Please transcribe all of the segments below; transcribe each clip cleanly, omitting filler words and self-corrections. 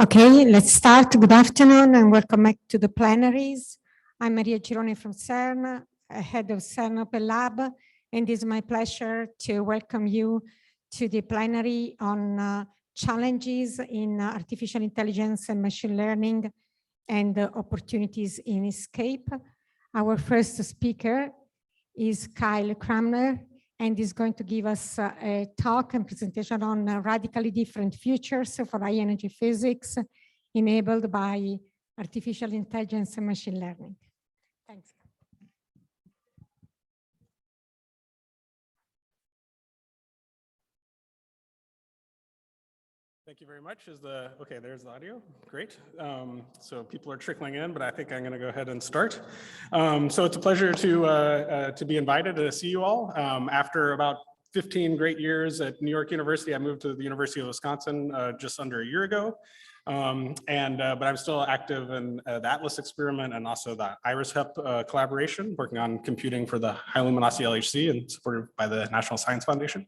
Okay, let's start. Good afternoon and welcome back to the plenaries. I'm Maria Gironi from CERN, head of CERN Open Lab, and it is my pleasure to welcome you to the plenary on challenges in artificial intelligence and machine learning and opportunities in ESCAPE. Our first speaker is Kyle Cranmer, and is going to give us a talk and presentation on radically different futures for high energy physics enabled by artificial intelligence and machine learning. Thanks. Thank you very much. Okay, there's the audio. Great. So people are trickling in, but I think I'm going to go ahead and start. So it's a pleasure to be invited to see you all. After about 15 great years at New York University, I moved to the University of Wisconsin just under a year ago. But I'm still active in the ATLAS experiment and also the IRIS-HEP collaboration, working on computing for the high luminosity LHC and supported by the National Science Foundation.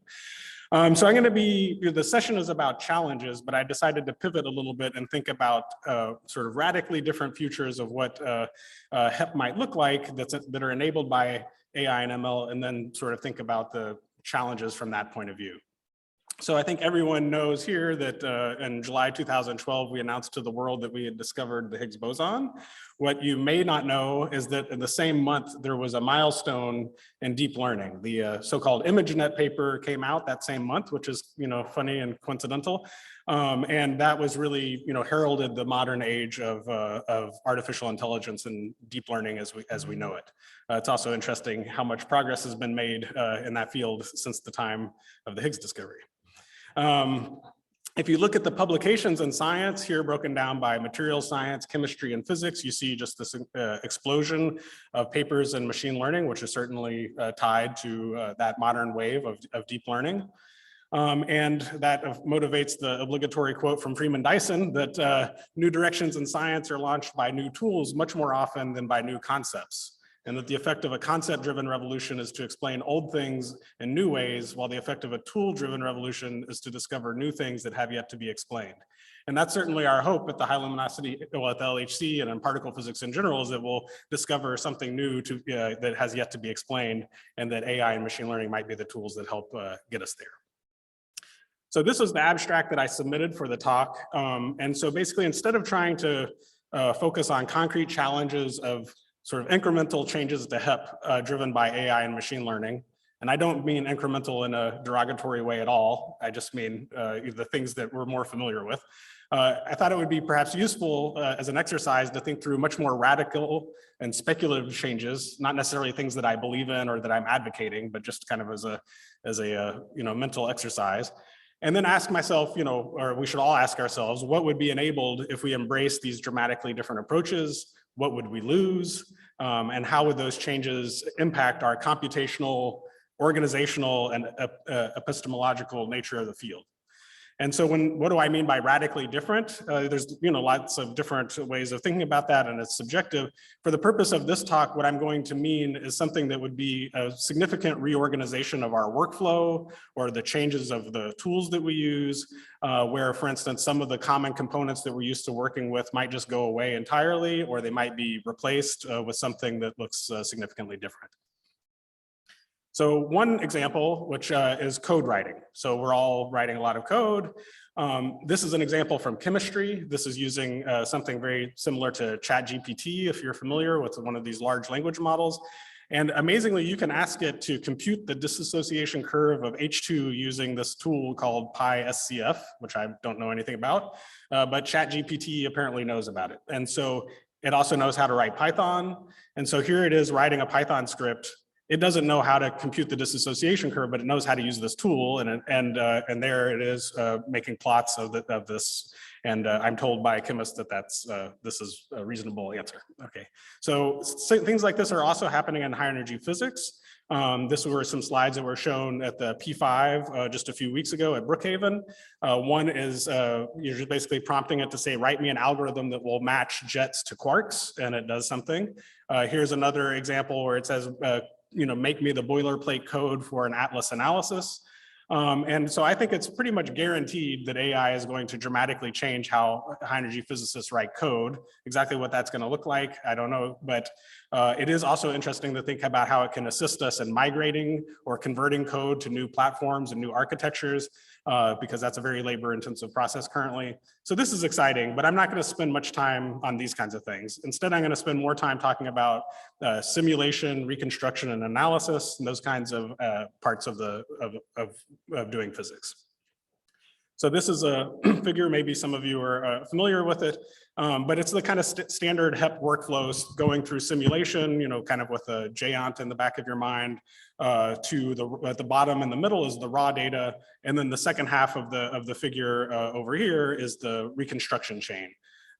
So I'm going to the session is about challenges, but I decided to pivot a little bit and think about sort of radically different futures of what HEP might look like that are enabled by AI and ML, and then sort of think about the challenges from that point of view. So I think everyone knows here that in July 2012, we announced to the world that we had discovered the Higgs boson. What you may not know is that in the same month, there was a milestone in deep learning. The so-called ImageNet paper came out that same month, which is funny and coincidental. And that was really heralded the modern age of artificial intelligence and deep learning as we know it. It's also interesting how much progress has been made in that field since the time of the Higgs discovery. If you look at the publications in science here broken down by materials science, chemistry, and physics, you see just this explosion of papers in machine learning, which is certainly tied to that modern wave of deep learning. And that motivates the obligatory quote from Freeman Dyson that new directions in science are launched by new tools much more often than by new concepts. And that the effect of a concept-driven revolution is to explain old things in new ways, while the effect of a tool-driven revolution is to discover new things that have yet to be explained. And that's certainly our hope at the high luminosity, well, at the LHC and in particle physics in general, is that we'll discover something new that has yet to be explained, and that AI and machine learning might be the tools that help get us there. So this was the abstract that I submitted for the talk. And so basically, instead of trying to focus on concrete challenges of sort of incremental changes to HEP driven by AI and machine learning. And I don't mean incremental in a derogatory way at all. I just mean the things that we're more familiar with. I thought it would be perhaps useful as an exercise to think through much more radical and speculative changes, not necessarily things that I believe in or that I'm advocating, but just kind of as a mental exercise. And then ask myself, or we should all ask ourselves, what would be enabled if we embrace these dramatically different approaches? What would we lose? And how would those changes impact our computational, organizational, and epistemological nature of the field? And so what do I mean by radically different? There's lots of different ways of thinking about that, and it's subjective. For the purpose of this talk, what I'm going to mean is something that would be a significant reorganization of our workflow or the changes of the tools that we use, where, for instance, some of the common components that we're used to working with might just go away entirely, or they might be replaced with something that looks significantly different. So one example, which is code writing. So we're all writing a lot of code. This is an example from chemistry. This is using something very similar to ChatGPT, if you're familiar with one of these large language models. And amazingly, you can ask it to compute the dissociation curve of H2 using this tool called PySCF, which I don't know anything about, but ChatGPT apparently knows about it. And so it also knows how to write Python. And so here it is writing a Python script. It doesn't know how to compute the dissociation curve, but it knows how to use this tool, and there it is making plots of this. And I'm told by a chemist that this is a reasonable answer. Okay, so things like this are also happening in high energy physics. This were some slides that were shown at the P5 just a few weeks ago at Brookhaven. One is you're just basically prompting it to say, write me an algorithm that will match jets to quarks, and it does something. Here's another example where it says, make me the boilerplate code for an ATLAS analysis. And so I think it's pretty much guaranteed that AI is going to dramatically change how high energy physicists write code. Exactly what that's going to look like, I don't know, but it is also interesting to think about how it can assist us in migrating or converting code to new platforms and new architectures, because that's a very labor intensive process currently. So this is exciting, but I'm not going to spend much time on these kinds of things. Instead, I'm going to spend more time talking about simulation, reconstruction, and analysis, and those kinds of parts of doing physics. So this is a figure, maybe some of you are familiar with it, but it's the kind of standard HEP workflows going through simulation, kind of with a GÉANT in the back of your mind, to at the bottom in the middle is the raw data, and then the second half of the figure over here is the reconstruction chain,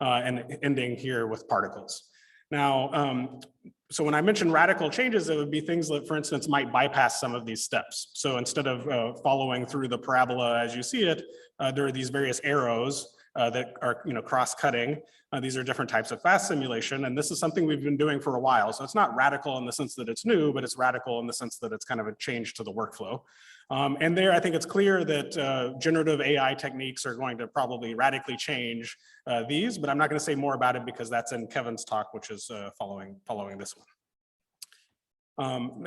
and ending here with particles. Now, so when I mention radical changes, it would be things that, for instance, might bypass some of these steps. So instead of following through the parabola as you see it, there are these various arrows that are cross-cutting. These are different types of fast simulation, and this is something we've been doing for a while. So it's not radical in the sense that it's new, but it's radical in the sense that it's kind of a change to the workflow. And there, I think it's clear that generative AI techniques are going to probably radically change these, but I'm not going to say more about it because that's in Kevin's talk, which is following this one.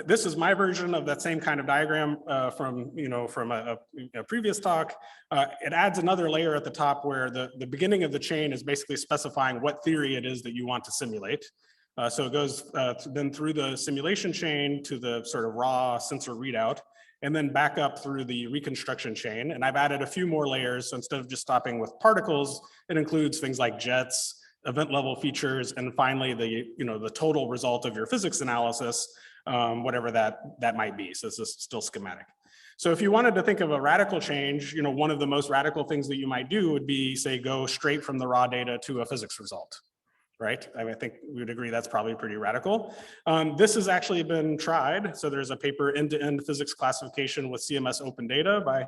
This is my version of that same kind of diagram from a previous talk. It adds another layer at the top where the beginning of the chain is basically specifying what theory it is that you want to simulate. So it goes then through the simulation chain to the sort of raw sensor readout, and then back up through the reconstruction chain. And I've added a few more layers. So instead of just stopping with particles, it includes things like jets, event level features, and finally the total result of your physics analysis, whatever that might be. So this is still schematic. So if you wanted to think of a radical change, one of the most radical things that you might do would be, say, go straight from the raw data to a physics result, right? I think we would agree that's probably pretty radical. This has actually been tried. So there's a paper, End-to-End Physics Classification with CMS Open Data by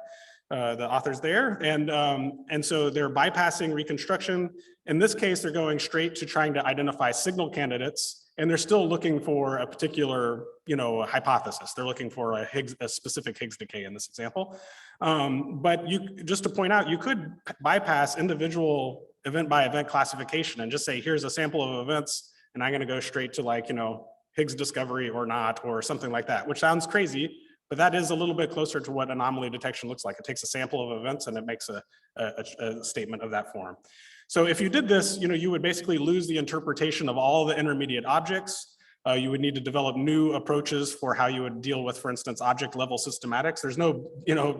the authors there. And so they're bypassing reconstruction. In this case, they're going straight to trying to identify signal candidates, and they're still looking for a particular, hypothesis. They're looking for a specific Higgs decay in this example. But just to point out, you could bypass individual event by event classification and just say, here's a sample of events, and I'm going to go straight to Higgs discovery or not, or something like that, which sounds crazy, but that is a little bit closer to what anomaly detection looks like. It takes a sample of events and it makes a statement of that form. So if you did this, you would basically lose the interpretation of all the intermediate objects. You would need to develop new approaches for how you would deal with, for instance, object level systematics. There's no,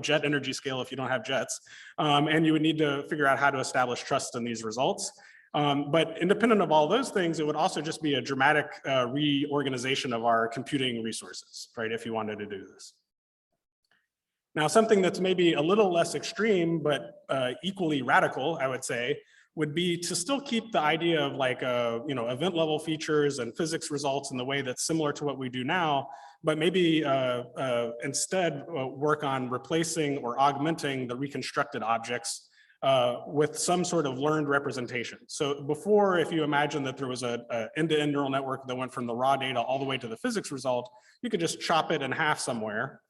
jet energy scale if you don't have jets. And you would need to figure out how to establish trust in these results. But independent of all those things, it would also just be a dramatic reorganization of our computing resources, right, if you wanted to do this. Now, something that's maybe a little less extreme, but equally radical, I would say, would be to still keep the idea of event level features and physics results in the way that's similar to what we do now, but maybe instead work on replacing or augmenting the reconstructed objects with some sort of learned representation. So before, if you imagine that there was an end-to-end neural network that went from the raw data all the way to the physics result, you could just chop it in half somewhere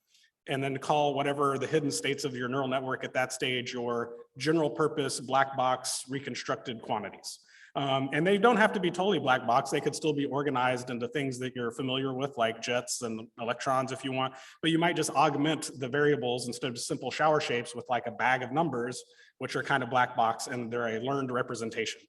and then call whatever the hidden states of your neural network at that stage your general purpose black box reconstructed quantities. And they don't have to be totally black box. They could still be organized into things that you're familiar with, like jets and electrons if you want, but you might just augment the variables instead of simple shower shapes with like a bag of numbers, which are kind of black box, and they're a learned representation.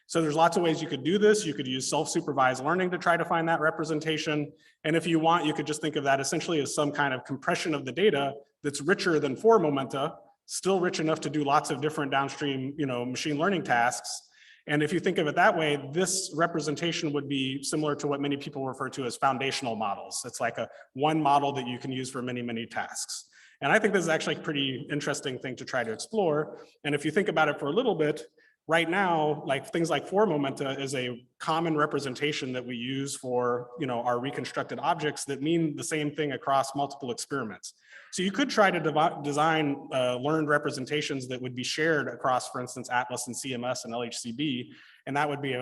So there's lots of ways you could do this. You could use self-supervised learning to try to find that representation. And if you want, you could just think of that essentially as some kind of compression of the data that's richer than 4 momenta, still rich enough to do lots of different downstream, machine learning tasks. And if you think of it that way, this representation would be similar to what many people refer to as foundational models. It's like one model that you can use for many, many tasks. And I think this is actually a pretty interesting thing to try to explore. And if you think about it for a little bit, right now, things like 4 momenta is a common representation that we use for our reconstructed objects that mean the same thing across multiple experiments. So you could try to design learned representations that would be shared across, for instance, Atlas and CMS and LHCb, and that would be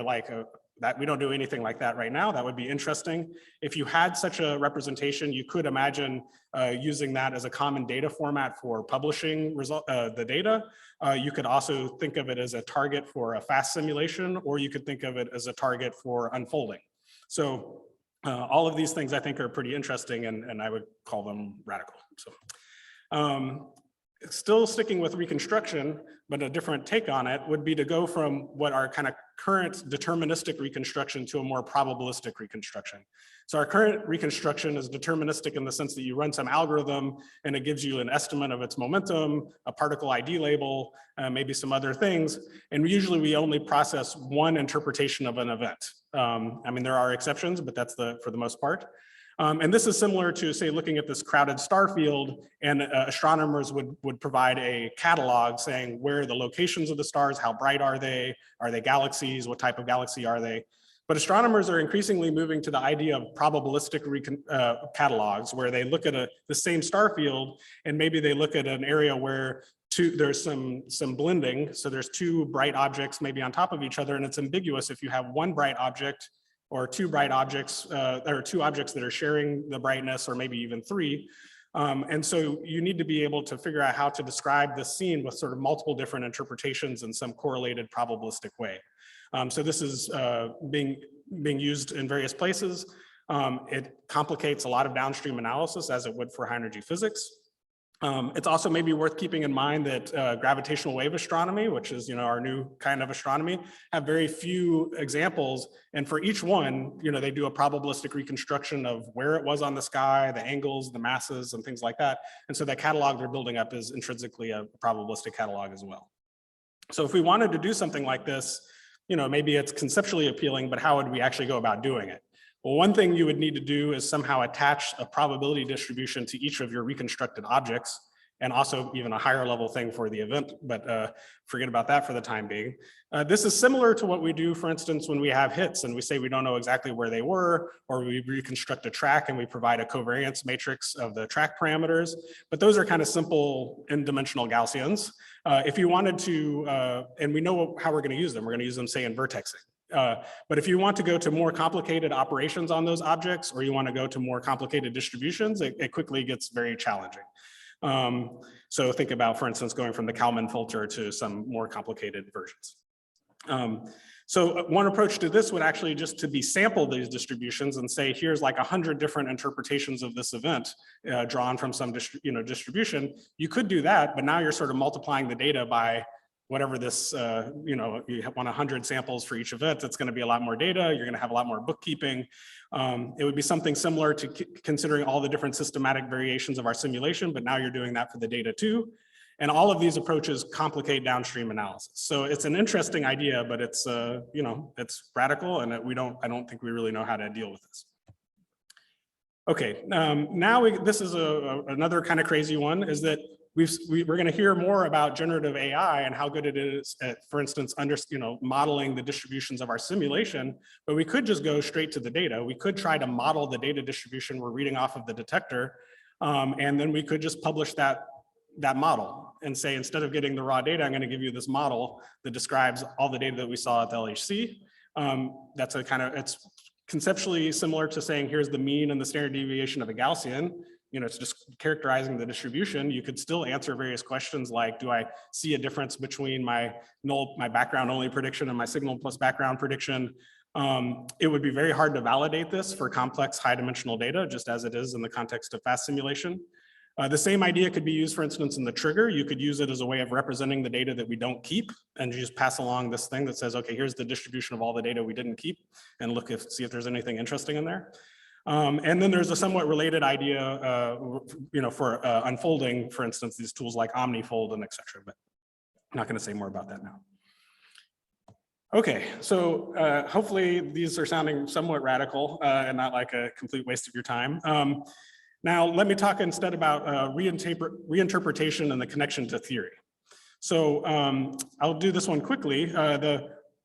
that we don't do anything like that right now. That would be interesting. If you had such a representation, you could imagine using that as a common data format for publishing the data. You could also think of it as a target for a fast simulation, or you could think of it as a target for unfolding. So all of these things I think are pretty interesting, and I would call them radical. So still sticking with reconstruction, but a different take on it would be to go from what our kind of current deterministic reconstruction to a more probabilistic reconstruction. So our current reconstruction is deterministic in the sense that you run some algorithm and it gives you an estimate of its momentum, a particle ID label, maybe some other things. And usually we only process one interpretation of an event. I mean, there are exceptions, but that's for the most part. And this is similar to, say, looking at this crowded star field, and astronomers would provide a catalog saying where are the locations of the stars, how bright are they galaxies, what type of galaxy are they? But astronomers are increasingly moving to the idea of probabilistic catalogs, where they look at the same star field, and maybe they look at an area where there's some blending. So there's two bright objects maybe on top of each other, and it's ambiguous if you have one bright object or two bright objects, or two objects that are sharing the brightness, or maybe even three. And so you need to be able to figure out how to describe the scene with sort of multiple different interpretations in some correlated probabilistic way. So this is being used in various places. It complicates a lot of downstream analysis, as it would for high energy physics. It's also maybe worth keeping in mind that gravitational wave astronomy, which is our new kind of astronomy, have very few examples. And for each one, they do a probabilistic reconstruction of where it was on the sky, the angles, the masses, and things like that. And so that catalog they're building up is intrinsically a probabilistic catalog as well. So if we wanted to do something like this, maybe it's conceptually appealing, but how would we actually go about doing it? Well, one thing you would need to do is somehow attach a probability distribution to each of your reconstructed objects, and also even a higher level thing for the event, but forget about that for the time being. This is similar to what we do, for instance, when we have hits and we say we don't know exactly where they were, or we reconstruct a track and we provide a covariance matrix of the track parameters, but those are kind of simple n-dimensional Gaussians. If you wanted to, and we know how we're going to use them, we're going to use them, say, in vertexing. But if you want to go to more complicated operations on those objects, or you want to go to more complicated distributions, it quickly gets very challenging. So think about, for instance, going from the Kalman filter to some more complicated versions. So one approach to this would actually just to be sample these distributions and say, here's like 100 different interpretations of this event drawn from some distribution. You could do that, but now you're sort of multiplying the data by whatever this, you want 100 samples for each event, it's going to be a lot more data. You're going to have a lot more bookkeeping. It would be something similar to considering all the different systematic variations of our simulation, but now you're doing that for the data too. And all of these approaches complicate downstream analysis. So it's an interesting idea, but it's, it's radical, and I don't think we really know how to deal with this. Okay, now this is another kind of crazy one, is that we're going to hear more about generative AI and how good it is at, for instance, modeling the distributions of our simulation, but we could just go straight to the data. We could try to model the data distribution we're reading off of the detector, and then we could just publish that model and say, instead of getting the raw data, I'm going to give you this model that describes all the data that we saw at the LHC. That's it's conceptually similar to saying, here's the mean and the standard deviation of a Gaussian. It's just characterizing the distribution. You could still answer various questions like, do I see a difference between my background only prediction and my signal plus background prediction? It would be very hard to validate this for complex high dimensional data, just as it is in the context of fast simulation. The same idea could be used, for instance, in the trigger. You could use it as a way of representing the data that we don't keep, and you just pass along this thing that says, okay, here's the distribution of all the data we didn't keep, and see if there's anything interesting in there. And then there's a somewhat related idea, for unfolding, for instance, these tools like OmniFold and et cetera, but I'm not going to say more about that now. Okay, so hopefully these are sounding somewhat radical and not like a complete waste of your time. Now, let me talk instead about reinterpretation and the connection to theory. So I'll do this one quickly.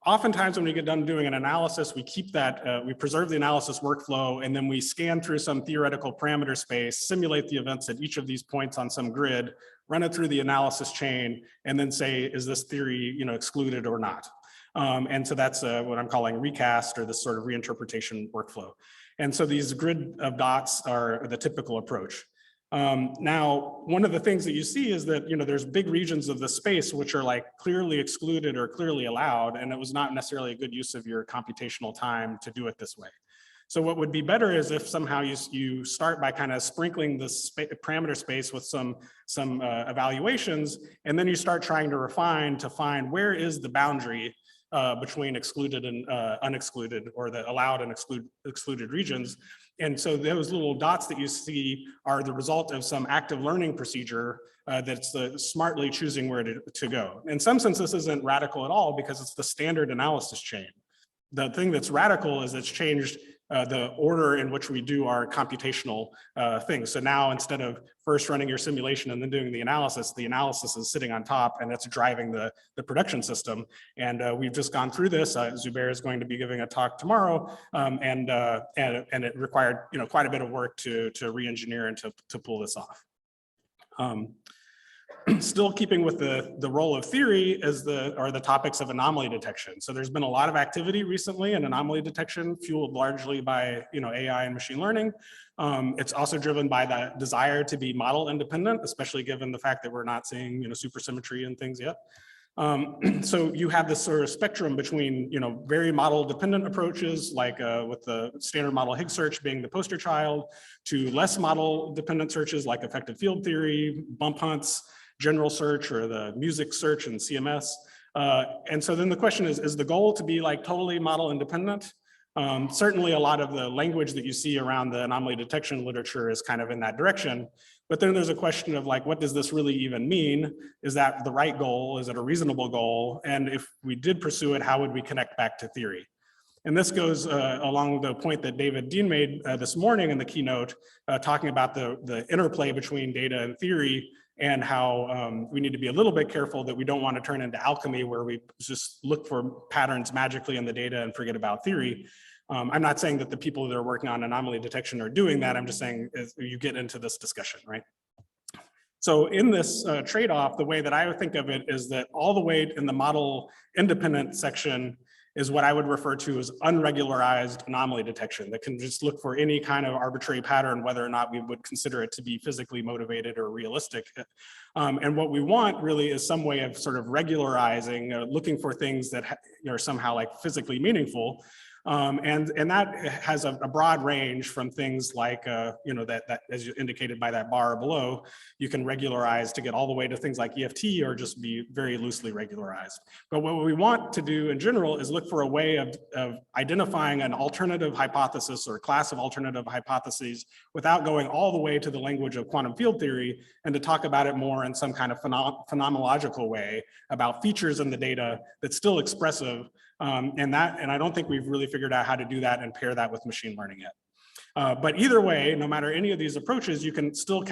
Oftentimes when we get done doing an analysis, we keep that, we preserve the analysis workflow, and then we scan through some theoretical parameter space, simulate the events at each of these points on some grid, run it through the analysis chain, and then say, is this theory excluded or not? And so that's what I'm calling recast, or this sort of reinterpretation workflow. And so these grid of dots are the typical approach. Now, one of the things that you see is that, there's big regions of the space which are like clearly excluded or clearly allowed, and it was not necessarily a good use of your computational time to do it this way. So what would be better is if somehow you start by kind of sprinkling this parameter space with some evaluations, and then you start trying to refine to find where is the boundary between excluded and unexcluded, or the allowed and excluded regions. And so those little dots that you see are the result of some active learning procedure that's smartly choosing where to go. In some sense, this isn't radical at all because it's the standard analysis chain. The thing that's radical is it's changed the order in which we do our computational things. So now, instead of first running your simulation and then doing the analysis is sitting on top, and it's driving the production system. And we've just gone through this. Zubair is going to be giving a talk tomorrow, and it required quite a bit of work to re-engineer and to pull this off. Still keeping with the role of theory are the topics of anomaly detection. So there's been a lot of activity recently in anomaly detection, fueled largely by AI and machine learning. It's also driven by that desire to be model independent, especially given the fact that we're not seeing supersymmetry and things yet. So you have this sort of spectrum between very model dependent approaches, like with the standard model Higgs search being the poster child, to less model dependent searches like effective field theory, bump hunts, general search, or the music search and CMS. And so then the question is the goal to be like totally model independent? Certainly a lot of the language that you see around the anomaly detection literature is kind of in that direction. But then there's a question of like, what does this really even mean? Is that the right goal? Is it a reasonable goal? And if we did pursue it, how would we connect back to theory? And this goes along the point that David Dean made this morning in the keynote, talking about the interplay between data and theory, and how we need to be a little bit careful that we don't want to turn into alchemy, where we just look for patterns magically in the data and forget about theory. I'm not saying that the people that are working on anomaly detection are doing that. I'm just saying you get into this discussion, right? So in this trade-off, the way that I would think of it is that all the way in the model independent section is what I would refer to as unregularized anomaly detection, that can just look for any kind of arbitrary pattern, whether or not we would consider it to be physically motivated or realistic. And what we want really is some way of sort of regularizing, looking for things that are somehow like physically meaningful. And that has a broad range from things like, that as you indicated by that bar below, you can regularize to get all the way to things like EFT, or just be very loosely regularized. But what we want to do in general is look for a way of identifying an alternative hypothesis or class of alternative hypotheses without going all the way to the language of quantum field theory, and to talk about it more in some kind of phenomenological way about features in the data that's still expressive. And I don't think we've really figured out how to do that and pair that with machine learning yet. But either way, no matter any of these approaches, you can still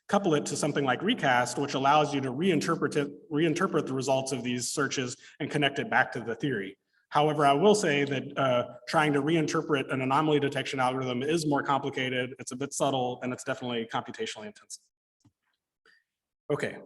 couple it to something like recast, which allows you to reinterpret the results of these searches and connect it back to the theory. However, I will say that trying to reinterpret an anomaly detection algorithm is more complicated, it's a bit subtle, and it's definitely computationally intensive. Okay.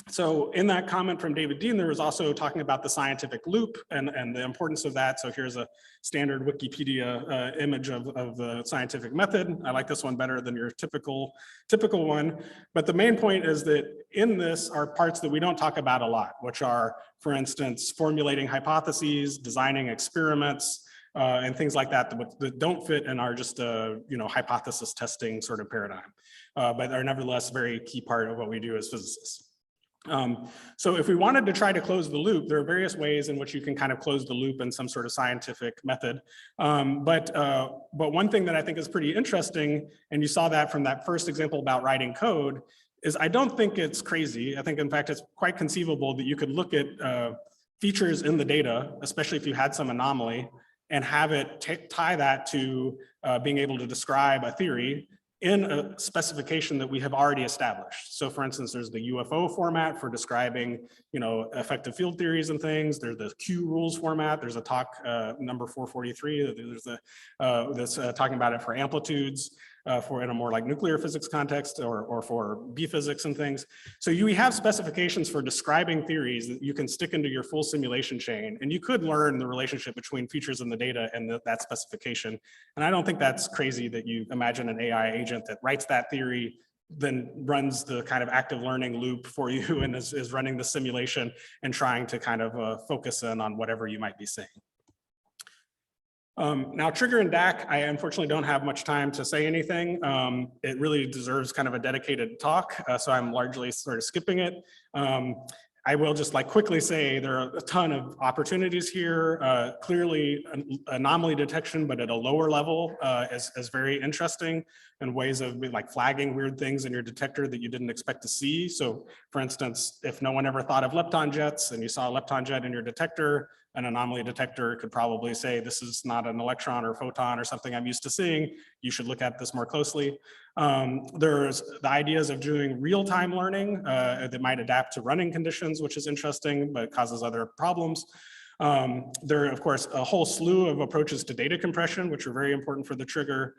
So in that comment from David Dean, there was also talking about the scientific loop and the importance of that. So here's a standard Wikipedia image of the scientific method. I like this one better than your typical one. But the main point is that in this are parts that we don't talk about a lot, which are, for instance, formulating hypotheses, designing experiments, and things like that don't fit in our just hypothesis testing sort of paradigm, but are nevertheless a very key part of what we do as physicists. So if we wanted to try to close the loop, there are various ways in which you can kind of close the loop in some sort of scientific method. But one thing that I think is pretty interesting, and you saw that from that first example about writing code, is I don't think it's crazy. I think, in fact, it's quite conceivable that you could look at features in the data, especially if you had some anomaly, and have it tie that to being able to describe a theory in a specification that we have already established. So for instance, there's the UFO format for describing, effective field theories and things. There's the Q rules format. There's a talk number 443. There's that's talking about it for amplitudes. for in a more like nuclear physics context or for B physics and things. So we have specifications for describing theories that you can stick into your full simulation chain, and you could learn the relationship between features in the data and that specification. And I don't think that's crazy that you imagine an AI agent that writes that theory, then runs the kind of active learning loop for you and is running the simulation and trying to kind of focus in on whatever you might be saying. Now, trigger and DAC, I unfortunately don't have much time to say anything. It really deserves kind of a dedicated talk, so I'm largely sort of skipping it. I will just like quickly say there are a ton of opportunities here. Clearly, anomaly detection, but at a lower level is very interesting, and ways of like flagging weird things in your detector that you didn't expect to see. So for instance, if no one ever thought of lepton jets and you saw a lepton jet in your detector, an anomaly detector could probably say, this is not an electron or photon or something I'm used to seeing. You should look at this more closely. There's the ideas of doing real-time learning that might adapt to running conditions, which is interesting, but causes other problems. There are, of course, a whole slew of approaches to data compression, which are very important for the trigger.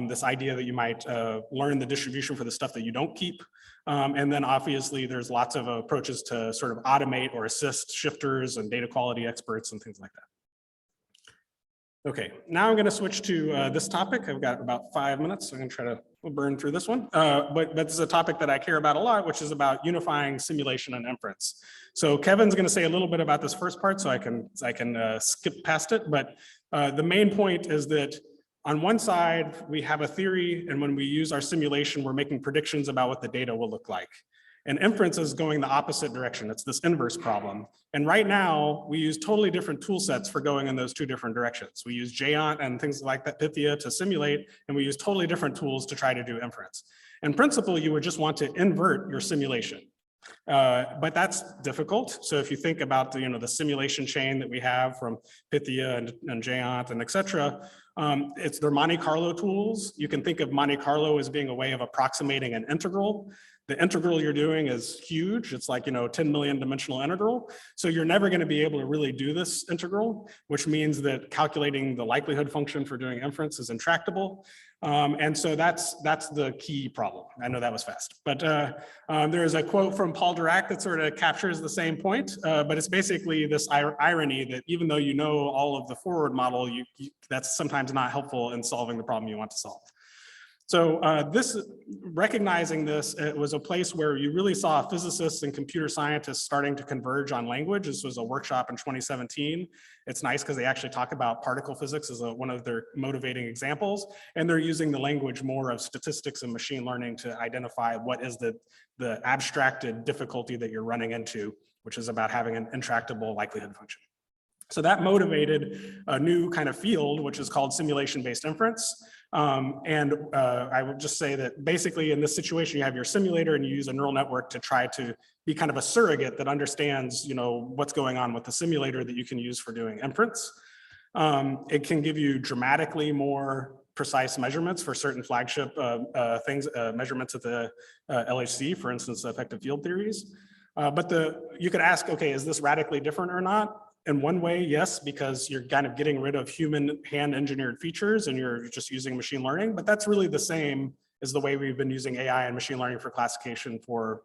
This idea that you might learn the distribution for the stuff that you don't keep. And then obviously there's lots of approaches to sort of automate or assist shifters and data quality experts and things like that. Okay, now I'm going to switch to this topic. I've got about 5 minutes, so I'm going to try to burn through this one. But this is a topic that I care about a lot, which is about unifying simulation and inference. So Kevin's going to say a little bit about this first part, so I can skip past it. But the main point is that on one side, we have a theory, and when we use our simulation, we're making predictions about what the data will look like. And inference is going the opposite direction. It's this inverse problem. And right now, we use totally different tool sets for going in those two different directions. We use Geant and things like that, Pythia, to simulate, and we use totally different tools to try to do inference. In principle, you would just want to invert your simulation. But that's difficult. So if you think about the simulation chain that we have from Pythia and Geant and et cetera, they're Monte Carlo tools. You can think of Monte Carlo as being a way of approximating an integral. The integral you're doing is huge. It's like 10 million dimensional integral. So you're never going to be able to really do this integral, which means that calculating the likelihood function for doing inference is intractable. And so that's the key problem. I know that was fast, but there's a quote from Paul Dirac that sort of captures the same point, but it's basically this irony that even though you know all of the forward model, that's sometimes not helpful in solving the problem you want to solve. So recognizing this, it was a place where you really saw physicists and computer scientists starting to converge on language. This was a workshop in 2017. It's nice because they actually talk about particle physics as one of their motivating examples, and they're using the language more of statistics and machine learning to identify what is the abstracted difficulty that you're running into, which is about having an intractable likelihood function. So that motivated a new kind of field, which is called simulation-based inference. I would just say that basically in this situation, you have your simulator and you use a neural network to try to be kind of a surrogate that understands, what's going on with the simulator that you can use for doing inference. It can give you dramatically more precise measurements for certain flagship measurements at the LHC, for instance, effective field theories. But you could ask, okay, is this radically different or not? In one way, yes, because you're kind of getting rid of human hand-engineered features and you're just using machine learning, but that's really the same as the way we've been using AI and machine learning for classification for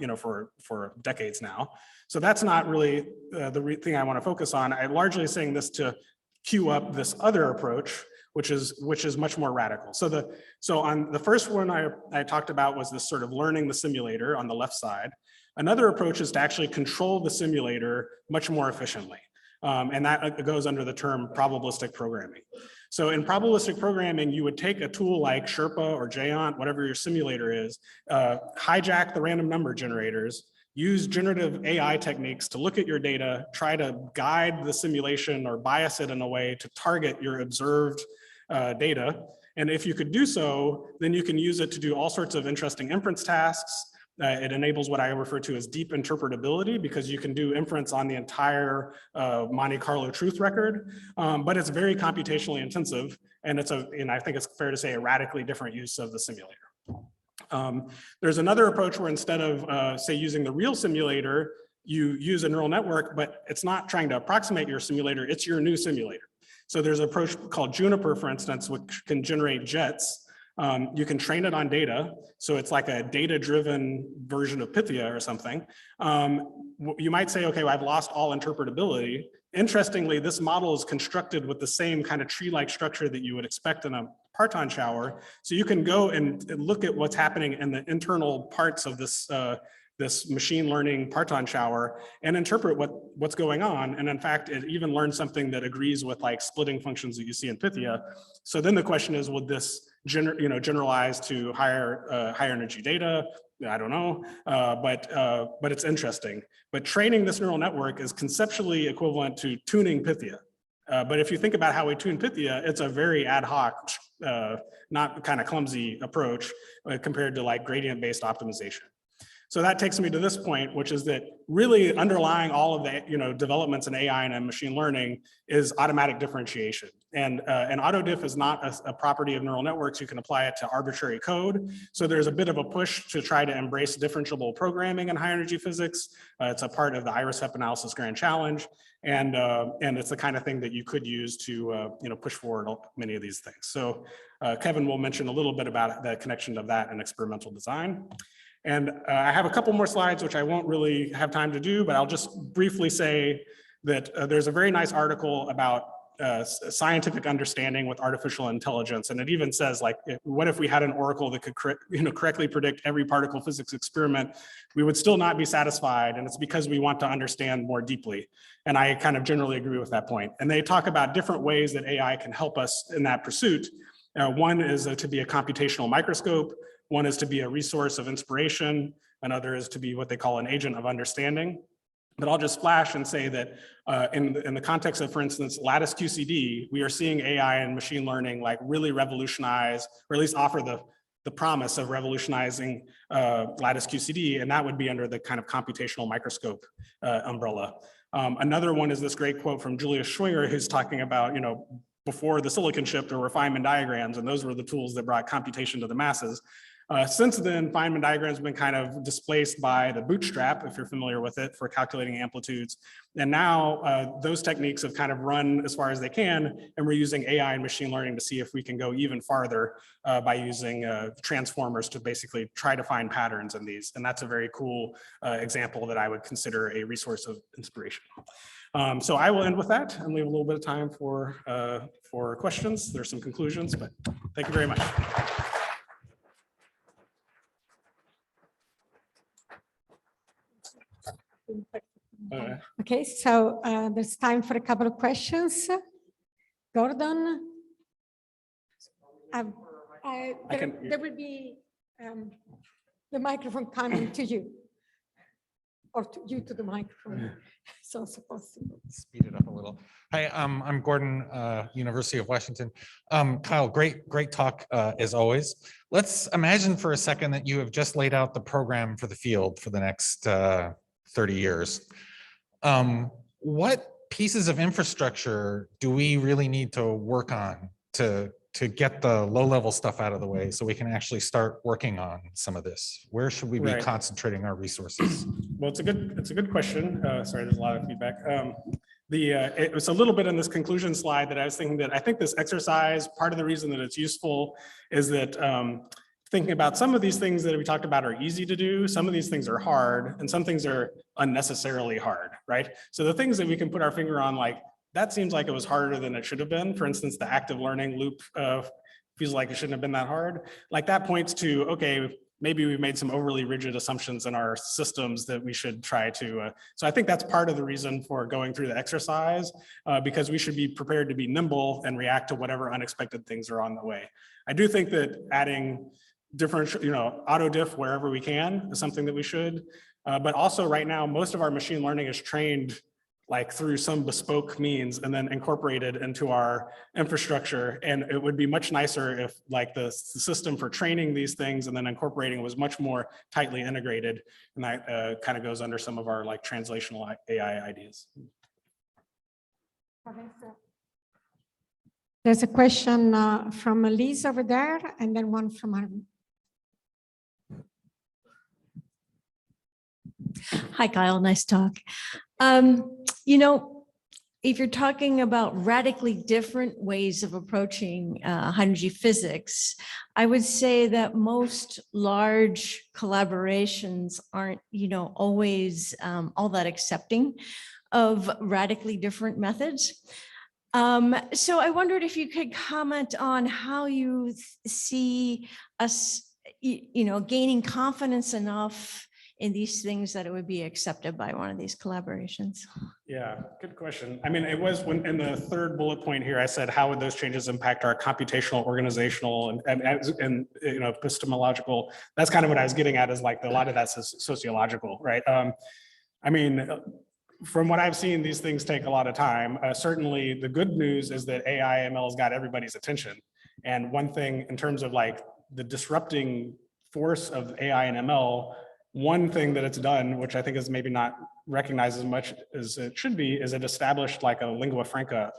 decades now. So that's not really the thing I want to focus on. I'm largely saying this to cue up this other approach, which is much more radical. So on the first one I talked about was this sort of learning the simulator on the left side. Another approach is to actually control the simulator much more efficiently. And that goes under the term probabilistic programming. So in probabilistic programming, you would take a tool like Sherpa or Geant, whatever your simulator is, hijack the random number generators, use generative AI techniques to look at your data, try to guide the simulation or bias it in a way to target your observed data. And if you could do so, then you can use it to do all sorts of interesting inference tasks. It enables what I refer to as deep interpretability because you can do inference on the entire Monte Carlo truth record, but it's very computationally intensive, and I think it's fair to say a radically different use of the simulator. There's another approach where instead of say using the real simulator, you use a neural network, but it's not trying to approximate your simulator, it's your new simulator. So there's an approach called Juniper, for instance, which can generate jets. You can train it on data. So it's like a data-driven version of Pythia or something. You might say, okay, well, I've lost all interpretability. Interestingly, this model is constructed with the same kind of tree-like structure that you would expect in a parton shower. So you can go and look at what's happening in the internal parts of this this machine learning parton shower and interpret what's going on. And in fact, it even learns something that agrees with like splitting functions that you see in Pythia. So then the question is, would this generalize to higher energy data? I don't know, but it's interesting. But training this neural network is conceptually equivalent to tuning Pythia. But if you think about how we tune Pythia, it's a very ad hoc, not kind of clumsy approach compared to like gradient-based optimization. So that takes me to this point, which is that really underlying all of the developments in AI and in machine learning is automatic differentiation. And autodiff is not a property of neural networks. You can apply it to arbitrary code. So there's a bit of a push to try to embrace differentiable programming in high energy physics. It's a part of the IRIS-HEP analysis grand challenge. And it's the kind of thing that you could use to push forward many of these things. So Kevin will mention a little bit about the connection of that and experimental design. And I have a couple more slides, which I won't really have time to do, but I'll just briefly say that there's a very nice article about scientific understanding with artificial intelligence. And it even says, like, what if we had an oracle that could correctly predict every particle physics experiment? We would still not be satisfied. And it's because we want to understand more deeply. And I kind of generally agree with that point. And they talk about different ways that AI can help us in that pursuit. One is to be a computational microscope. One is to be a resource of inspiration. Another is to be what they call an agent of understanding. But I'll just flash and say that in the context of, for instance, lattice QCD, we are seeing AI and machine learning like really revolutionize, or at least offer the promise of revolutionizing lattice QCD, and that would be under the kind of computational microscope umbrella. Another one is this great quote from Julius Schwinger, who's talking about, before the silicon chip, there were Feynman diagrams, and those were the tools that brought computation to the masses. Since then, Feynman diagrams have been kind of displaced by the bootstrap, if you're familiar with it, for calculating amplitudes. And now those techniques have kind of run as far as they can, and we're using AI and machine learning to see if we can go even farther by using transformers to basically try to find patterns in these. And that's a very cool example that I would consider a resource of inspiration. So I will end with that and leave a little bit of time for questions. There's some conclusions, but thank you very much. Okay, so there's time for a couple of questions. Gordon? There will be the microphone coming to you, or to you to the microphone. So supposed to speed it up a little. Hi, I'm Gordon, University of Washington. Kyle, great talk as always. Let's imagine for a second that you have just laid out the program for the field for the next 30 years. What pieces of infrastructure do we really need to work on to get the low-level stuff out of the way so we can actually start working on some of this? Where should we be concentrating our resources? Well, it's a good question. Sorry, there's a lot of feedback. It was a little bit in this conclusion slide that I was thinking that I think this exercise, part of the reason that it's useful is that thinking about some of these things that we talked about are easy to do, some of these things are hard, and some things are unnecessarily hard, right? So the things that we can put our finger on, like, that seems like it was harder than it should have been. For instance, the active learning loop feels like it shouldn't have been that hard. Like, that points to, okay, maybe we've made some overly rigid assumptions in our systems that we should try to. So I think that's part of the reason for going through the exercise, because we should be prepared to be nimble and react to whatever unexpected things are on the way. I do think that adding different, auto diff wherever we can is something that we should. But also right now, most of our machine learning is trained like through some bespoke means and then incorporated into our infrastructure. And it would be much nicer if like the system for training these things and then incorporating was much more tightly integrated. And that kind of goes under some of our like translational AI ideas. There's a question from Elise over there, and then one from Armin. Hi, Kyle. Nice talk. if you're talking about radically different ways of approaching high energy physics, I would say that most large collaborations aren't, always all that accepting of radically different methods. So I wondered if you could comment on how you see us, gaining confidence enough in these things that it would be accepted by one of these collaborations. Yeah, good question. I mean, it was when in the third bullet point here, I said, how would those changes impact our computational, organizational, and epistemological? That's kind of what I was getting at, is like a lot of that's sociological, right? I mean, from what I've seen, these things take a lot of time. Certainly, the good news is that AI ML has got everybody's attention. And one thing in terms of like the disrupting force of AI and ML, one thing that it's done, which I think is maybe not recognized as much as it should be, is it established like a lingua franca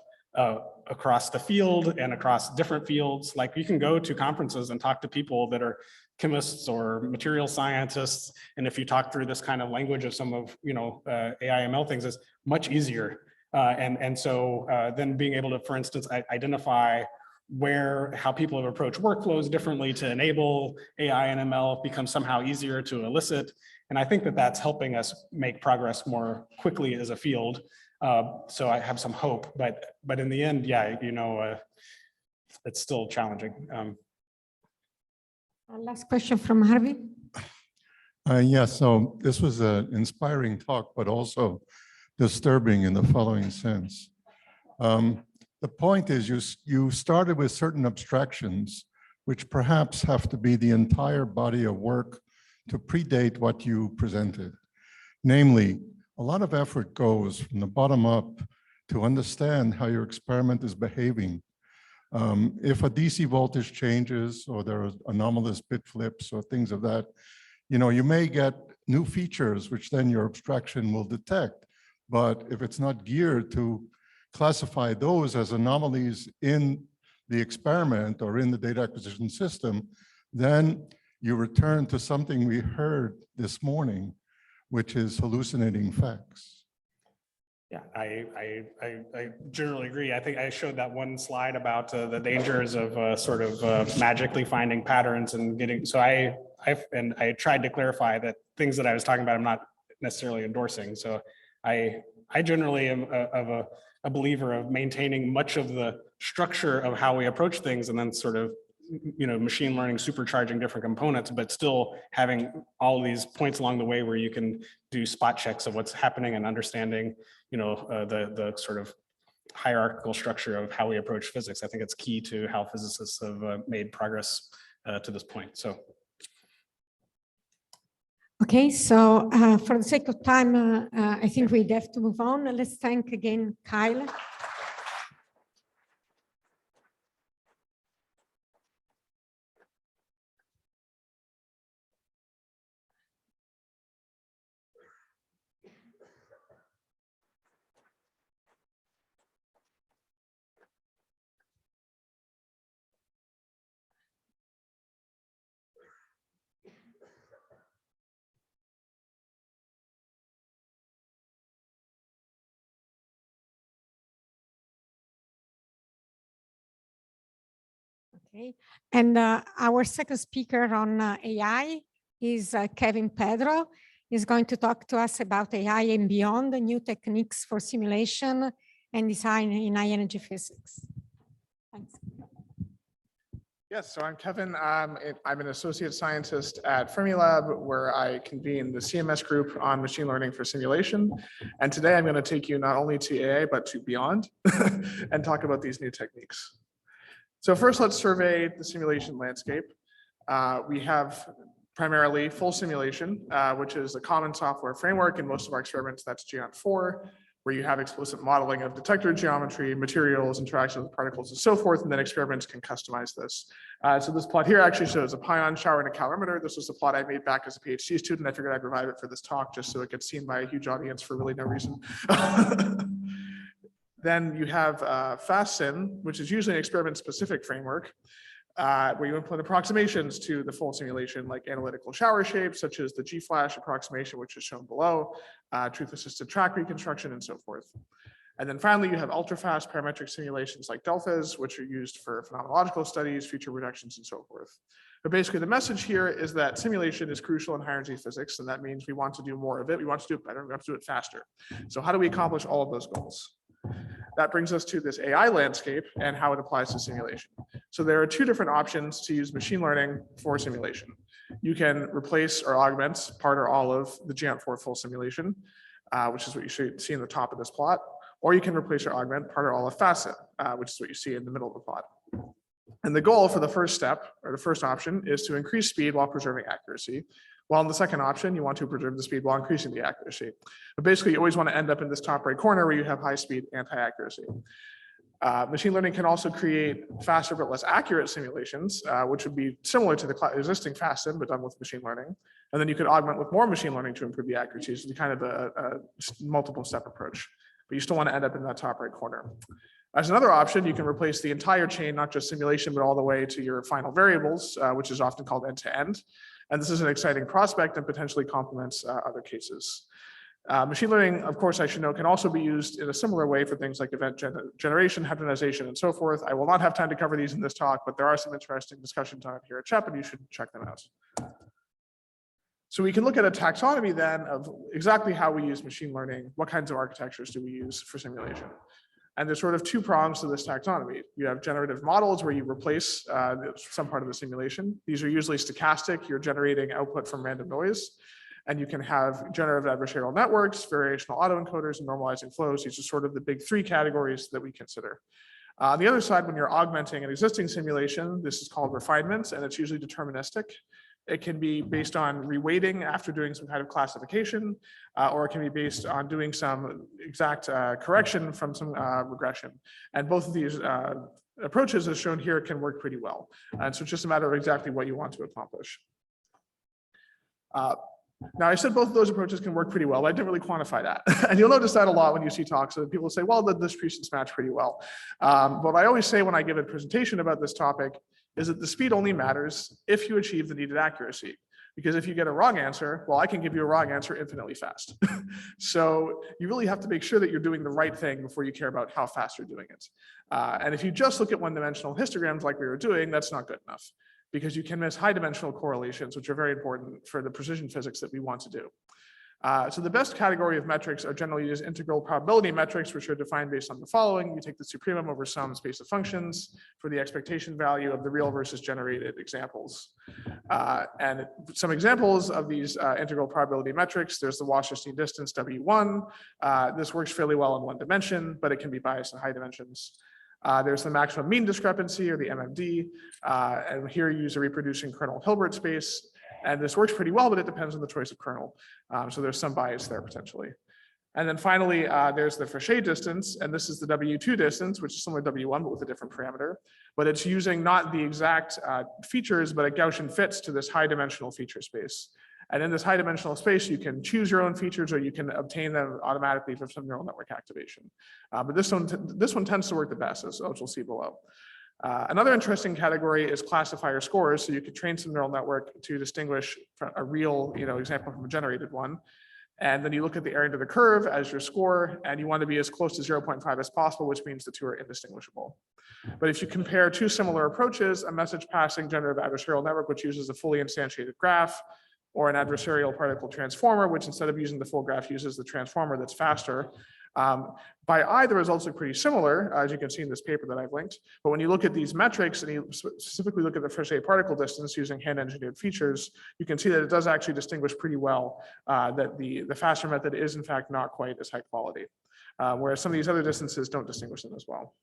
across the field and across different fields. Like you can go to conferences and talk to people that are chemists or material scientists, and if you talk through this kind of language of some of AI ML things, is much easier. And so then being able to, for instance, identify how people have approached workflows differently to enable AI and ML becomes somehow easier to elicit. And I think that that's helping us make progress more quickly as a field. So I have some hope, but in the end, yeah, it's still challenging. Last question from Harvey. Yes, so this was an inspiring talk, but also disturbing in the following sense. The point is you started with certain abstractions, which perhaps have to be the entire body of work to predate what you presented. Namely, a lot of effort goes from the bottom up to understand how your experiment is behaving. If a DC voltage changes or there are anomalous bit flips or things of that, you may get new features, which then your abstraction will detect. But if it's not geared to classify those as anomalies in the experiment or in the data acquisition system, then you return to something we heard this morning, which is hallucinating facts. Yeah, I generally agree. I think I showed that one slide about the dangers of sort of magically finding patterns and getting, so I tried to clarify that things that I was talking about, I'm not necessarily endorsing. So I generally am a believer of maintaining much of the structure of how we approach things, and then sort of, machine learning supercharging different components, but still having all these points along the way where you can do spot checks of what's happening and understanding, the sort of hierarchical structure of how we approach physics. I think it's key to how physicists have made progress to this point. So. Okay, so for the sake of time, I think we'd have to move on. Let's thank again Kyle. Okay, and our second speaker on AI is Kevin Pedro. He's going to talk to us about AI and beyond, the new techniques for simulation and design in high energy physics. Thanks. Yes, so I'm Kevin. I'm an associate scientist at Fermilab, where I convene the CMS group on machine learning for simulation. And today I'm going to take you not only to AI, but to beyond and talk about these new techniques. So first, let's survey the simulation landscape. We have primarily full simulation, which is a common software framework in most of our experiments. That's Geant 4, where you have explicit modeling of detector geometry, materials, interaction with particles, and so forth, and then experiments can customize this. So this plot here actually shows a pion shower and a calorimeter. This was a plot I made back as a PhD student. I figured I'd revive it for this talk just so it gets seen by a huge audience for really no reason. Then you have FastSim, which is usually an experiment-specific framework, where you implement approximations to the full simulation, like analytical shower shapes, such as the G-flash approximation, which is shown below, truth-assisted track reconstruction, and so forth. And then finally, you have ultra-fast parametric simulations like DELFAs, which are used for phenomenological studies, feature projections, and so forth. But basically, the message here is that simulation is crucial in high energy physics, and that means we want to do more of it. We want to do it better. We want to do it faster. So how do we accomplish all of those goals? That brings us to this AI landscape and how it applies to simulation. So there are two different options to use machine learning for simulation. You can replace or augment part or all of the GEANT4 full simulation, which is what you should see in the top of this plot, or you can replace or augment part or all of FACET, which is what you see in the middle of the plot. And the goal for the first step, or the first option, is to increase speed while preserving accuracy. While in the second option, you want to preserve the speed while increasing the accuracy. But basically, you always want to end up in this top right corner where you have high speed and high accuracy. Machine learning can also create faster but less accurate simulations, which would be similar to the existing FastSim, but done with machine learning. And then you could augment with more machine learning to improve the accuracy. So it's kind of a multiple step approach, but you still want to end up in that top right corner. As another option, you can replace the entire chain, not just simulation, but all the way to your final variables, which is often called end-to-end. And this is an exciting prospect and potentially complements other cases. Machine learning, of course, I should note, can also be used in a similar way for things like event generation, hadronization, and so forth. I will not have time to cover these in this talk, but there are some interesting discussions on it here at CHEP, and you should check them out. So we can look at a taxonomy then of exactly how we use machine learning. What kinds of architectures do we use for simulation? And there's sort of two prongs to this taxonomy. You have generative models where you replace some part of the simulation. These are usually stochastic. You're generating output from random noise. And you can have generative adversarial networks, variational autoencoders, and normalizing flows. These are sort of the big three categories that we consider. On the other side, when you're augmenting an existing simulation, this is called refinements, and it's usually deterministic. It can be based on reweighting after doing some kind of classification, or it can be based on doing some exact correction from some regression. And both of these approaches, as shown here, can work pretty well. And so it's just a matter of exactly what you want to accomplish. Now, I said both of those approaches can work pretty well, but I didn't really quantify that. And you'll notice that a lot when you see talks. So people say, well, the distributions match pretty well. But I always say when I give a presentation about this topic is that the speed only matters if you achieve the needed accuracy. Because if you get a wrong answer, well, I can give you a wrong answer infinitely fast. So you really have to make sure that you're doing the right thing before you care about how fast you're doing it. And if you just look at one-dimensional histograms like we were doing, that's not good enough, because you can miss high-dimensional correlations, which are very important for the precision physics that we want to do. So the best category of metrics are generally used integral probability metrics, which are defined based on the following. You take the supremum over some space of functions for the expectation value of the real versus generated examples. And some examples of these integral probability metrics, there's the Wasserstein distance, W1. This works fairly well in one dimension, but it can be biased in high dimensions. There's the maximum mean discrepancy, or the MMD. And here you use a reproducing kernel Hilbert space. And this works pretty well, but it depends on the choice of kernel. So there's some bias there potentially. And then finally, there's the Fréchet distance, and this is the W2 distance, which is similar to W1, but with a different parameter. But it's using not the exact features, but a Gaussian fits to this high dimensional feature space. And in this high dimensional space, you can choose your own features, or you can obtain them automatically from some neural network activation. But this one tends to work the best, as we'll see below. Another interesting category is classifier scores. So you could train some neural network to distinguish a real example from a generated one. And then you look at the area under the curve as your score, and you want to be as close to 0.5 as possible, which means the two are indistinguishable. But if you compare two similar approaches, a message passing generative adversarial network, which uses a fully instantiated graph, or an adversarial particle transformer, which instead of using the full graph uses the transformer that's faster. By eye, the results look pretty similar, as you can see in this paper that I've linked. But when you look at these metrics and you specifically look at the Fréchet particle distance using hand-engineered features, you can see that it does actually distinguish pretty well that the faster method is in fact not quite as high quality, whereas some of these other distances don't distinguish them as well.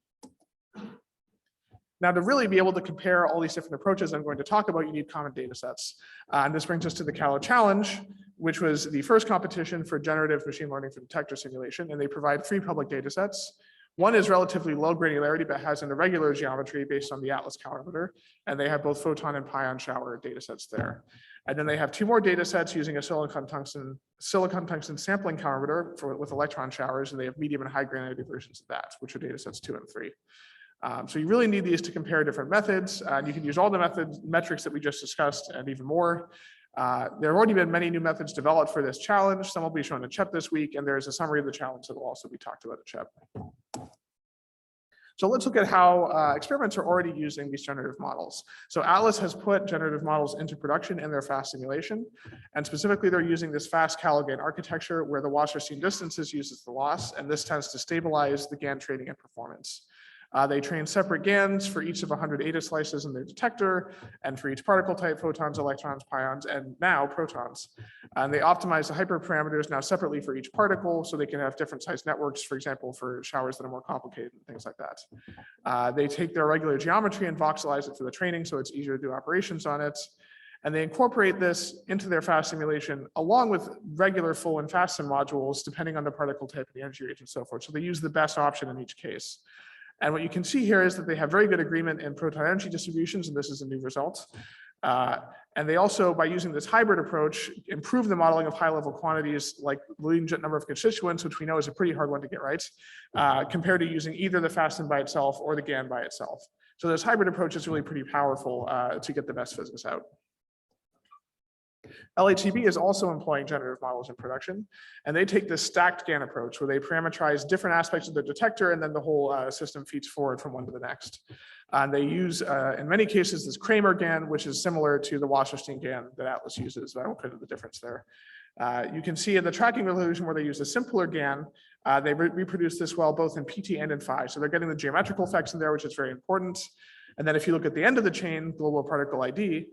Now, to really be able to compare all these different approaches I'm going to talk about, you need common data sets. And this brings us to the Callow Challenge, which was the first competition for generative machine learning for detector simulation. And they provide 3 public data sets. One is relatively low granularity, but has an irregular geometry based on the Atlas calorimeter. And they have both photon and pion shower data sets there. And then they have 2 more data sets using a silicon tungsten sampling calorimeter with electron showers. And they have medium and high granularity versions of that, which are data sets 2 and 3. So you really need these to compare different methods. You can use all the metrics that we just discussed and even more. There have already been many new methods developed for this challenge. Some will be shown in CHEP this week, and there's a summary of the challenge that will also be talked about at CHEP. So let's look at how experiments are already using these generative models. So Atlas has put generative models into production in their fast simulation. And specifically, they're using this fast Calogan architecture where the Wasserstein distance is used as the loss, and this tends to stabilize the GAN training and performance. They train separate GANs for each of 100 ADA slices in their detector, and for each particle type, photons, electrons, pions, and now protons. And they optimize the hyperparameters now separately for each particle, so they can have different size networks, for example, for showers that are more complicated and things like that. They take their regular geometry and voxelize it for the training, so it's easier to do operations on it. And they incorporate this into their fast simulation along with regular full and fast sim modules, depending on the particle type, the energy range, and so forth. So they use the best option in each case. And what you can see here is that they have very good agreement in proton energy distributions, and this is a new result. And they also, by using this hybrid approach, improve the modeling of high-level quantities like the leading number of constituents, which we know is a pretty hard one to get right, compared to using either the FASTM by itself or the GAN by itself. So this hybrid approach is really pretty powerful to get the best physics out. LHCb is also employing generative models in production, and they take this stacked GAN approach where they parameterize different aspects of the detector, and then the whole system feeds forward from one to the next. And they use, in many cases, this Cranmer GAN, which is similar to the Wasserstein GAN that Atlas uses, but I won't go into the difference there. You can see in the tracking resolution where they use a simpler GAN, they reproduce this well both in PT and in phi. So they're getting the geometrical effects in there, which is very important. And then if you look at the end of the chain, global particle ID,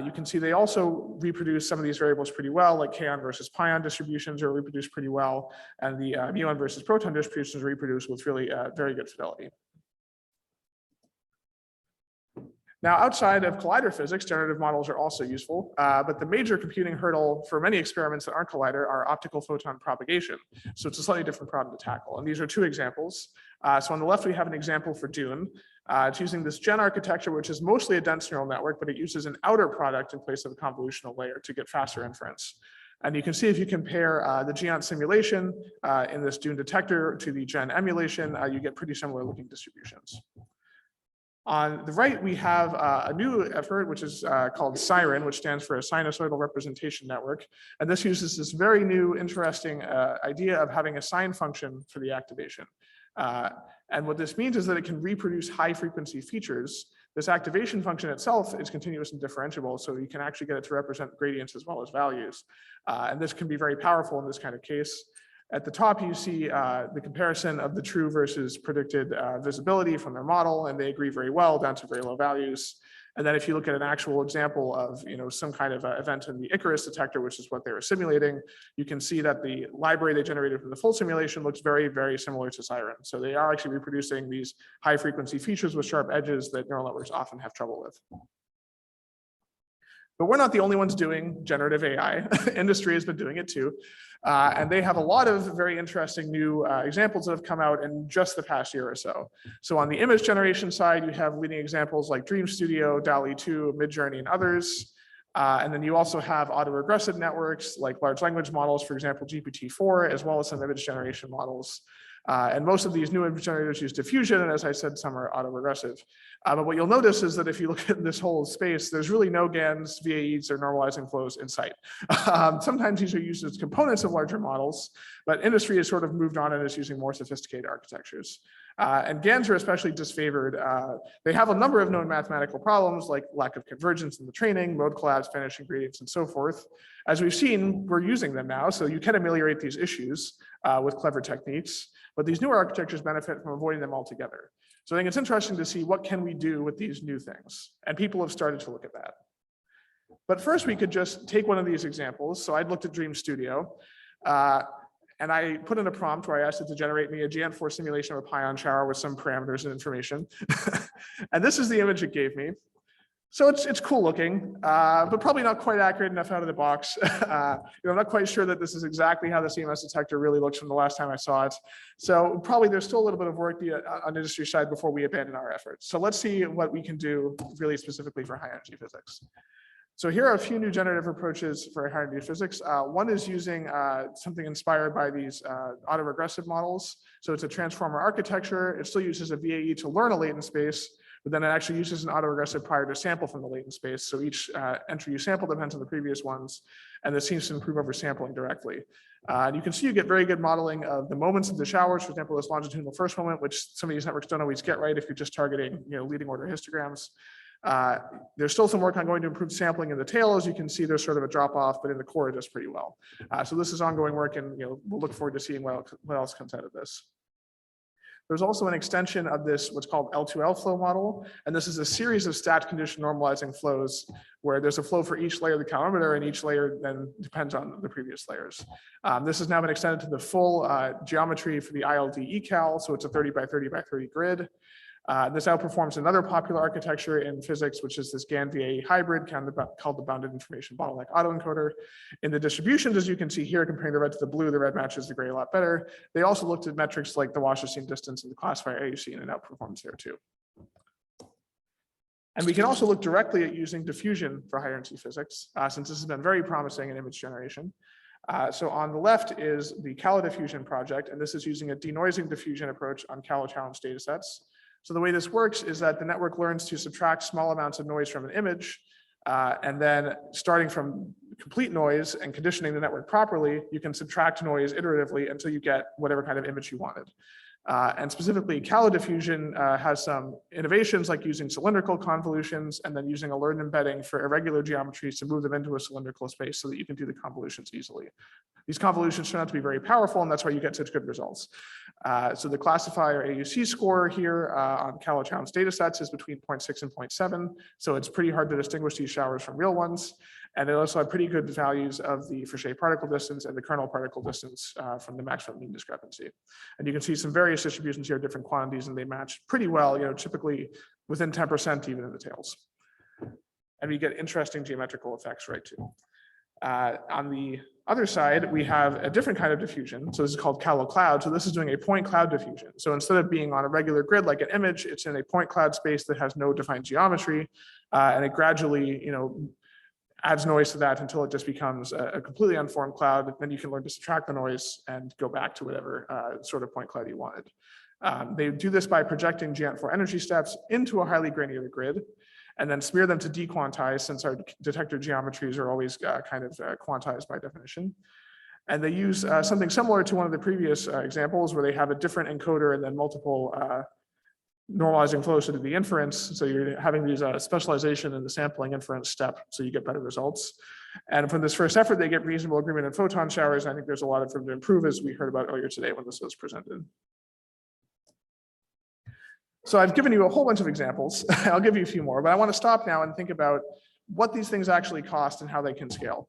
you can see they also reproduce some of these variables pretty well, like kaon versus pion distributions are reproduced pretty well, and the muon versus proton distributions are reproduced with really very good fidelity. Now, outside of collider physics, generative models are also useful, but the major computing hurdle for many experiments that aren't collider are optical photon propagation. So it's a slightly different problem to tackle, and these are two examples. So on the left, we have an example for Dune. It's using this GEN architecture, which is mostly a dense neural network, but it uses an outer product in place of a convolutional layer to get faster inference. And you can see if you compare the GEONT simulation in this Dune detector to the GEN emulation, you get pretty similar looking distributions. On the right, we have a new effort, which is called SIREN, which stands for a sinusoidal representation network. And this uses this very new, interesting idea of having a sine function for the activation. And what this means is that it can reproduce high frequency features. This activation function itself is continuous and differentiable, so you can actually get it to represent gradients as well as values. And this can be very powerful in this kind of case. At the top, you see the comparison of the true versus predicted visibility from their model, and they agree very well down to very low values. And then if you look at an actual example of some kind of event in the Icarus detector, which is what they were simulating, you can see that the library they generated from the full simulation looks very, very similar to SIREN. So they are actually reproducing these high frequency features with sharp edges that neural networks often have trouble with. But we're not the only ones doing generative AI. Industry has been doing it too. And they have a lot of very interesting new examples that have come out in just the past year or so. So on the image generation side, you have leading examples like Dream Studio, DALL-E 2, Midjourney, and others. And then you also have autoregressive networks like large language models, for example, GPT-4, as well as some image generation models. And most of these new image generators use diffusion, and as I said, some are autoregressive. But what you'll notice is that if you look at this whole space, there's really no GANs, VAEs, or normalizing flows in sight. Sometimes these are used as components of larger models, but industry has sort of moved on and is using more sophisticated architectures. And GANs are especially disfavored. They have a number of known mathematical problems like lack of convergence in the training, mode collapse, vanishing gradients, and so forth. As we've seen, we're using them now, so you can ameliorate these issues with clever techniques, but these newer architectures benefit from avoiding them altogether. So I think it's interesting to see what can we do with these new things, and people have started to look at that. But first, we could just take one of these examples. So I'd looked at Dream Studio, and I put in a prompt where I asked it to generate me a GN4 simulation of a pion shower with some parameters and information. And this is the image it gave me. So it's cool looking, but probably not quite accurate enough out of the box. I'm not quite sure that this is exactly how the CMS detector really looks from the last time I saw it. So probably there's still a little bit of work on the industry side before we abandon our efforts. So let's see what we can do really specifically for high energy physics. So here are a few new generative approaches for high energy physics. One is using something inspired by these autoregressive models. So it's a transformer architecture. It still uses a VAE to learn a latent space, but then it actually uses an autoregressive prior to sample from the latent space. So each entry you sample depends on the previous ones, and this seems to improve over sampling directly. And you can see you get very good modeling of the moments of the showers. For example, this longitudinal first moment, which some of these networks don't always get right if you're just targeting, leading order histograms. There's still some work on going to improve sampling in the tail. As you can see, there's sort of a drop off, but in the core it does pretty well. So this is ongoing work, and we'll look forward to seeing what else comes out of this. There's also an extension of this, what's called L2L flow model. And this is a series of stat condition normalizing flows where there's a flow for each layer of the calorimeter, and each layer then depends on the previous layers. This has now been extended to the full geometry for the ILD ecal. So it's a 30 by 30 by 30 grid. This outperforms another popular architecture in physics, which is this GAN-VAE hybrid called the bounded information bottleneck autoencoder. In the distributions, as you can see here, comparing the red to the blue, the red matches the gray a lot better. They also looked at metrics like the Wasserstein distance and the classifier AUC, and it outperforms there too. And we can also look directly at using diffusion for high energy physics, since this has been very promising in image generation. So on the left is the calodiffusion project, and this is using a denoising diffusion approach on calo-challenge data sets. So the way this works is that the network learns to subtract small amounts of noise from an image, and then starting from complete noise and conditioning the network properly, you can subtract noise iteratively until you get whatever kind of image you wanted. And specifically, calodiffusion has some innovations like using cylindrical convolutions and then using a learned embedding for irregular geometries to move them into a cylindrical space so that you can do the convolutions easily. These convolutions turn out to be very powerful, and that's why you get such good results. So the classifier AUC score here on calo-challenge data sets is between 0.6 and 0.7. So it's pretty hard to distinguish these showers from real ones. And they also have pretty good values of the Fauché particle distance and the kernel particle distance from the maximum mean discrepancy. And you can see some various distributions here, different quantities, and they match pretty well, typically within 10% even in the tails. And we get interesting geometrical effects right too. On the other side, we have a different kind of diffusion. So this is called calo cloud. So this is doing a point cloud diffusion. So instead of being on a regular grid like an image, it's in a point cloud space that has no defined geometry, and it gradually, adds noise to that until it just becomes a completely unformed cloud. Then you can learn to subtract the noise and go back to whatever sort of point cloud you wanted. They do this by projecting GAN4 energy steps into a highly granular grid and then smear them to dequantize, since our detector geometries are always kind of quantized by definition. And they use something similar to one of the previous examples where they have a different encoder and then multiple normalizing flows to do the inference. So you're having these specialization in the sampling inference step, so you get better results. And from this first effort, they get reasonable agreement in photon showers. I think there's a lot of room to improve, as we heard about earlier today when this was presented. So I've given you a whole bunch of examples. I'll give you a few more, but I want to stop now and think about what these things actually cost and how they can scale.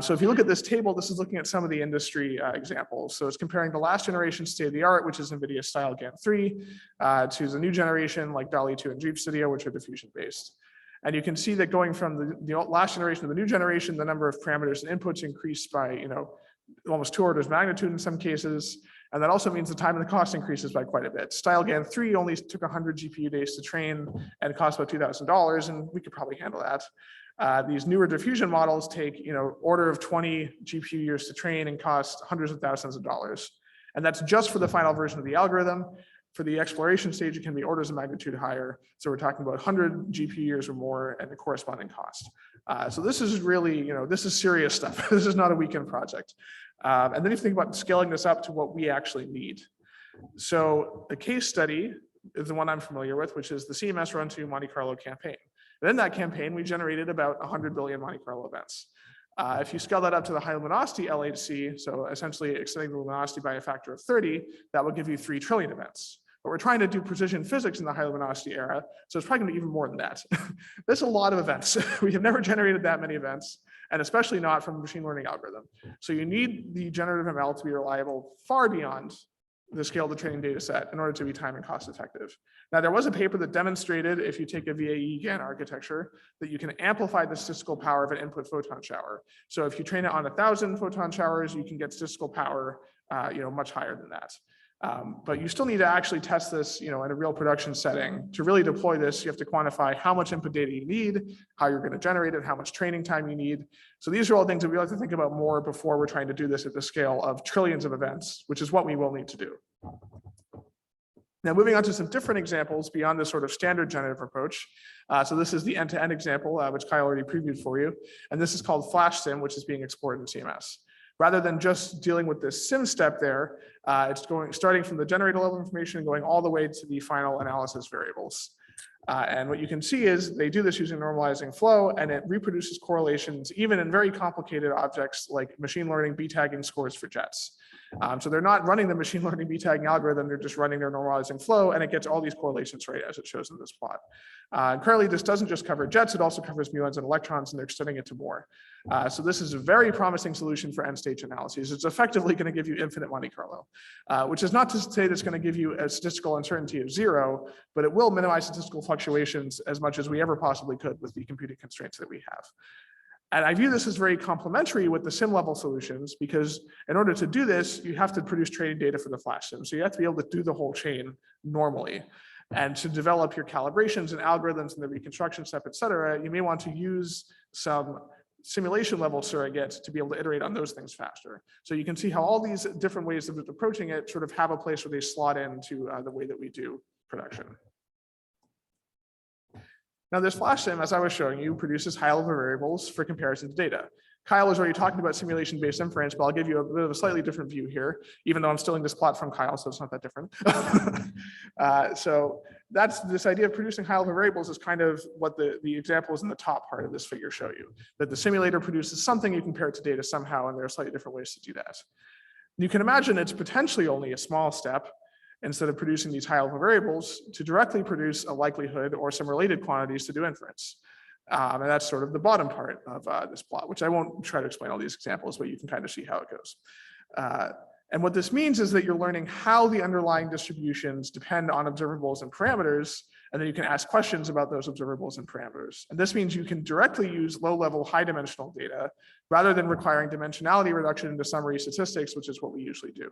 So if you look at this table, this is looking at some of the industry examples. So it's comparing the last generation state of the art, which is NVIDIA style GAN3, to the new generation like DALI 2 and Jeep Studio, which are diffusion based. And you can see that going from the last generation to the new generation, the number of parameters and inputs increased by almost 2 orders of magnitude in some cases. And that also means the time and the cost increases by quite a bit. Style GAN3 only took 100 GPU days to train and cost about $2,000, and we could probably handle that. These newer diffusion models take order of 20 GPU years to train and cost hundreds of thousands of dollars. And that's just for the final version of the algorithm. For the exploration stage, it can be orders of magnitude higher. So we're talking about 100 GPU years or more and the corresponding cost. So this is really, this is serious stuff. This is not a weekend project. And then if you think about scaling this up to what we actually need. So the case study is the one I'm familiar with, which is the CMS Run 2 Monte Carlo campaign. And in that campaign, we generated about 100 billion Monte Carlo events. If you scale that up to the high luminosity LHC, so essentially extending the luminosity by a factor of 30, that will give you 3 trillion events. But we're trying to do precision physics in the high luminosity era, so it's probably going to be even more than that. There's a lot of events. We have never generated that many events, and especially not from a machine learning algorithm. So you need the generative ML to be reliable far beyond the scale of the training data set in order to be time and cost effective. Now, there was a paper that demonstrated if you take a VAE GAN architecture that you can amplify the statistical power of an input photon shower. So if you train it on 1,000 photon showers, you can get statistical power much higher than that. But you still need to actually test this, in a real production setting. To really deploy this, you have to quantify how much input data you need, how you're going to generate it, how much training time you need. So these are all things that we like to think about more before we're trying to do this at the scale of trillions of events, which is what we will need to do. Now, moving on to some different examples beyond the sort of standard generative approach. So this is the end-to-end example, which Kyle already previewed for you. And this is called Flash Sim, which is being explored in CMS. Rather than just dealing with this sim step there, it's starting from the generator level information and going all the way to the final analysis variables. And what you can see is they do this using normalizing flow, and it reproduces correlations even in very complicated objects like machine learning B-tagging scores for jets. So they're not running the machine learning B-tagging algorithm, they're just running their normalizing flow, and it gets all these correlations right as it shows in this plot. Currently, this doesn't just cover jets, it also covers muons and electrons, and they're extending it to more. So this is a very promising solution for end-stage analyses. It's effectively going to give you infinite Monte Carlo, which is not to say that it's going to give you a statistical uncertainty of 0, but it will minimize statistical fluctuations as much as we ever possibly could with the computing constraints that we have. And I view this as very complementary with the sim level solutions, because in order to do this, you have to produce training data for the flash sim. So you have to be able to do the whole chain normally. And to develop your calibrations and algorithms and the reconstruction step, et cetera, you may want to use some simulation level surrogates to be able to iterate on those things faster. So you can see how all these different ways of approaching it sort of have a place where they slot into the way that we do production. Now, this flash sim, as I was showing you, produces high-level variables for comparison to data. Kyle was already talking about simulation-based inference, but I'll give you a bit of a slightly different view here, even though I'm stealing this plot from Kyle, so it's not that different. So that's this idea of producing high-level variables is kind of what the examples in the top part of this figure show you, that the simulator produces something, you compare it to data somehow, and there are slightly different ways to do that. You can imagine it's potentially only a small step, instead of producing these high-level variables, to directly produce a likelihood or some related quantities to do inference. And that's sort of the bottom part of this plot, which I won't try to explain all these examples, but you can kind of see how it goes. And what this means is that you're learning how the underlying distributions depend on observables and parameters, and then you can ask questions about those observables and parameters. And this means you can directly use low-level, high-dimensional data, rather than requiring dimensionality reduction into summary statistics, which is what we usually do.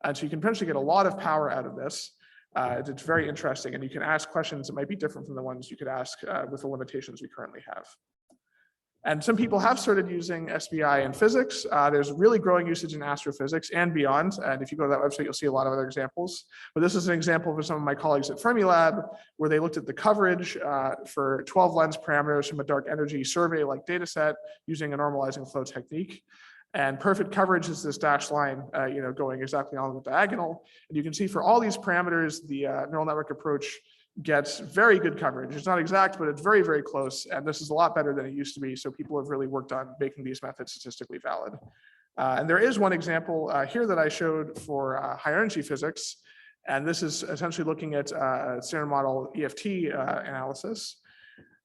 And so you can potentially get a lot of power out of this. It's very interesting, and you can ask questions that might be different from the ones you could ask with the limitations we currently have. And some people have started using SBI in physics. There's really growing usage in astrophysics and beyond. And if you go to that website, you'll see a lot of other examples. But this is an example for some of my colleagues at Fermilab, where they looked at the coverage for 12 lens parameters from a dark energy survey-like data set using a normalizing flow technique. And perfect coverage is this dashed line, going exactly on the diagonal. And you can see for all these parameters, the neural network approach gets very good coverage. It's not exact, but it's very, very close. And this is a lot better than it used to be. So people have really worked on making these methods statistically valid. And there is one example here that I showed for high energy physics. And this is essentially looking at standard model EFT analysis.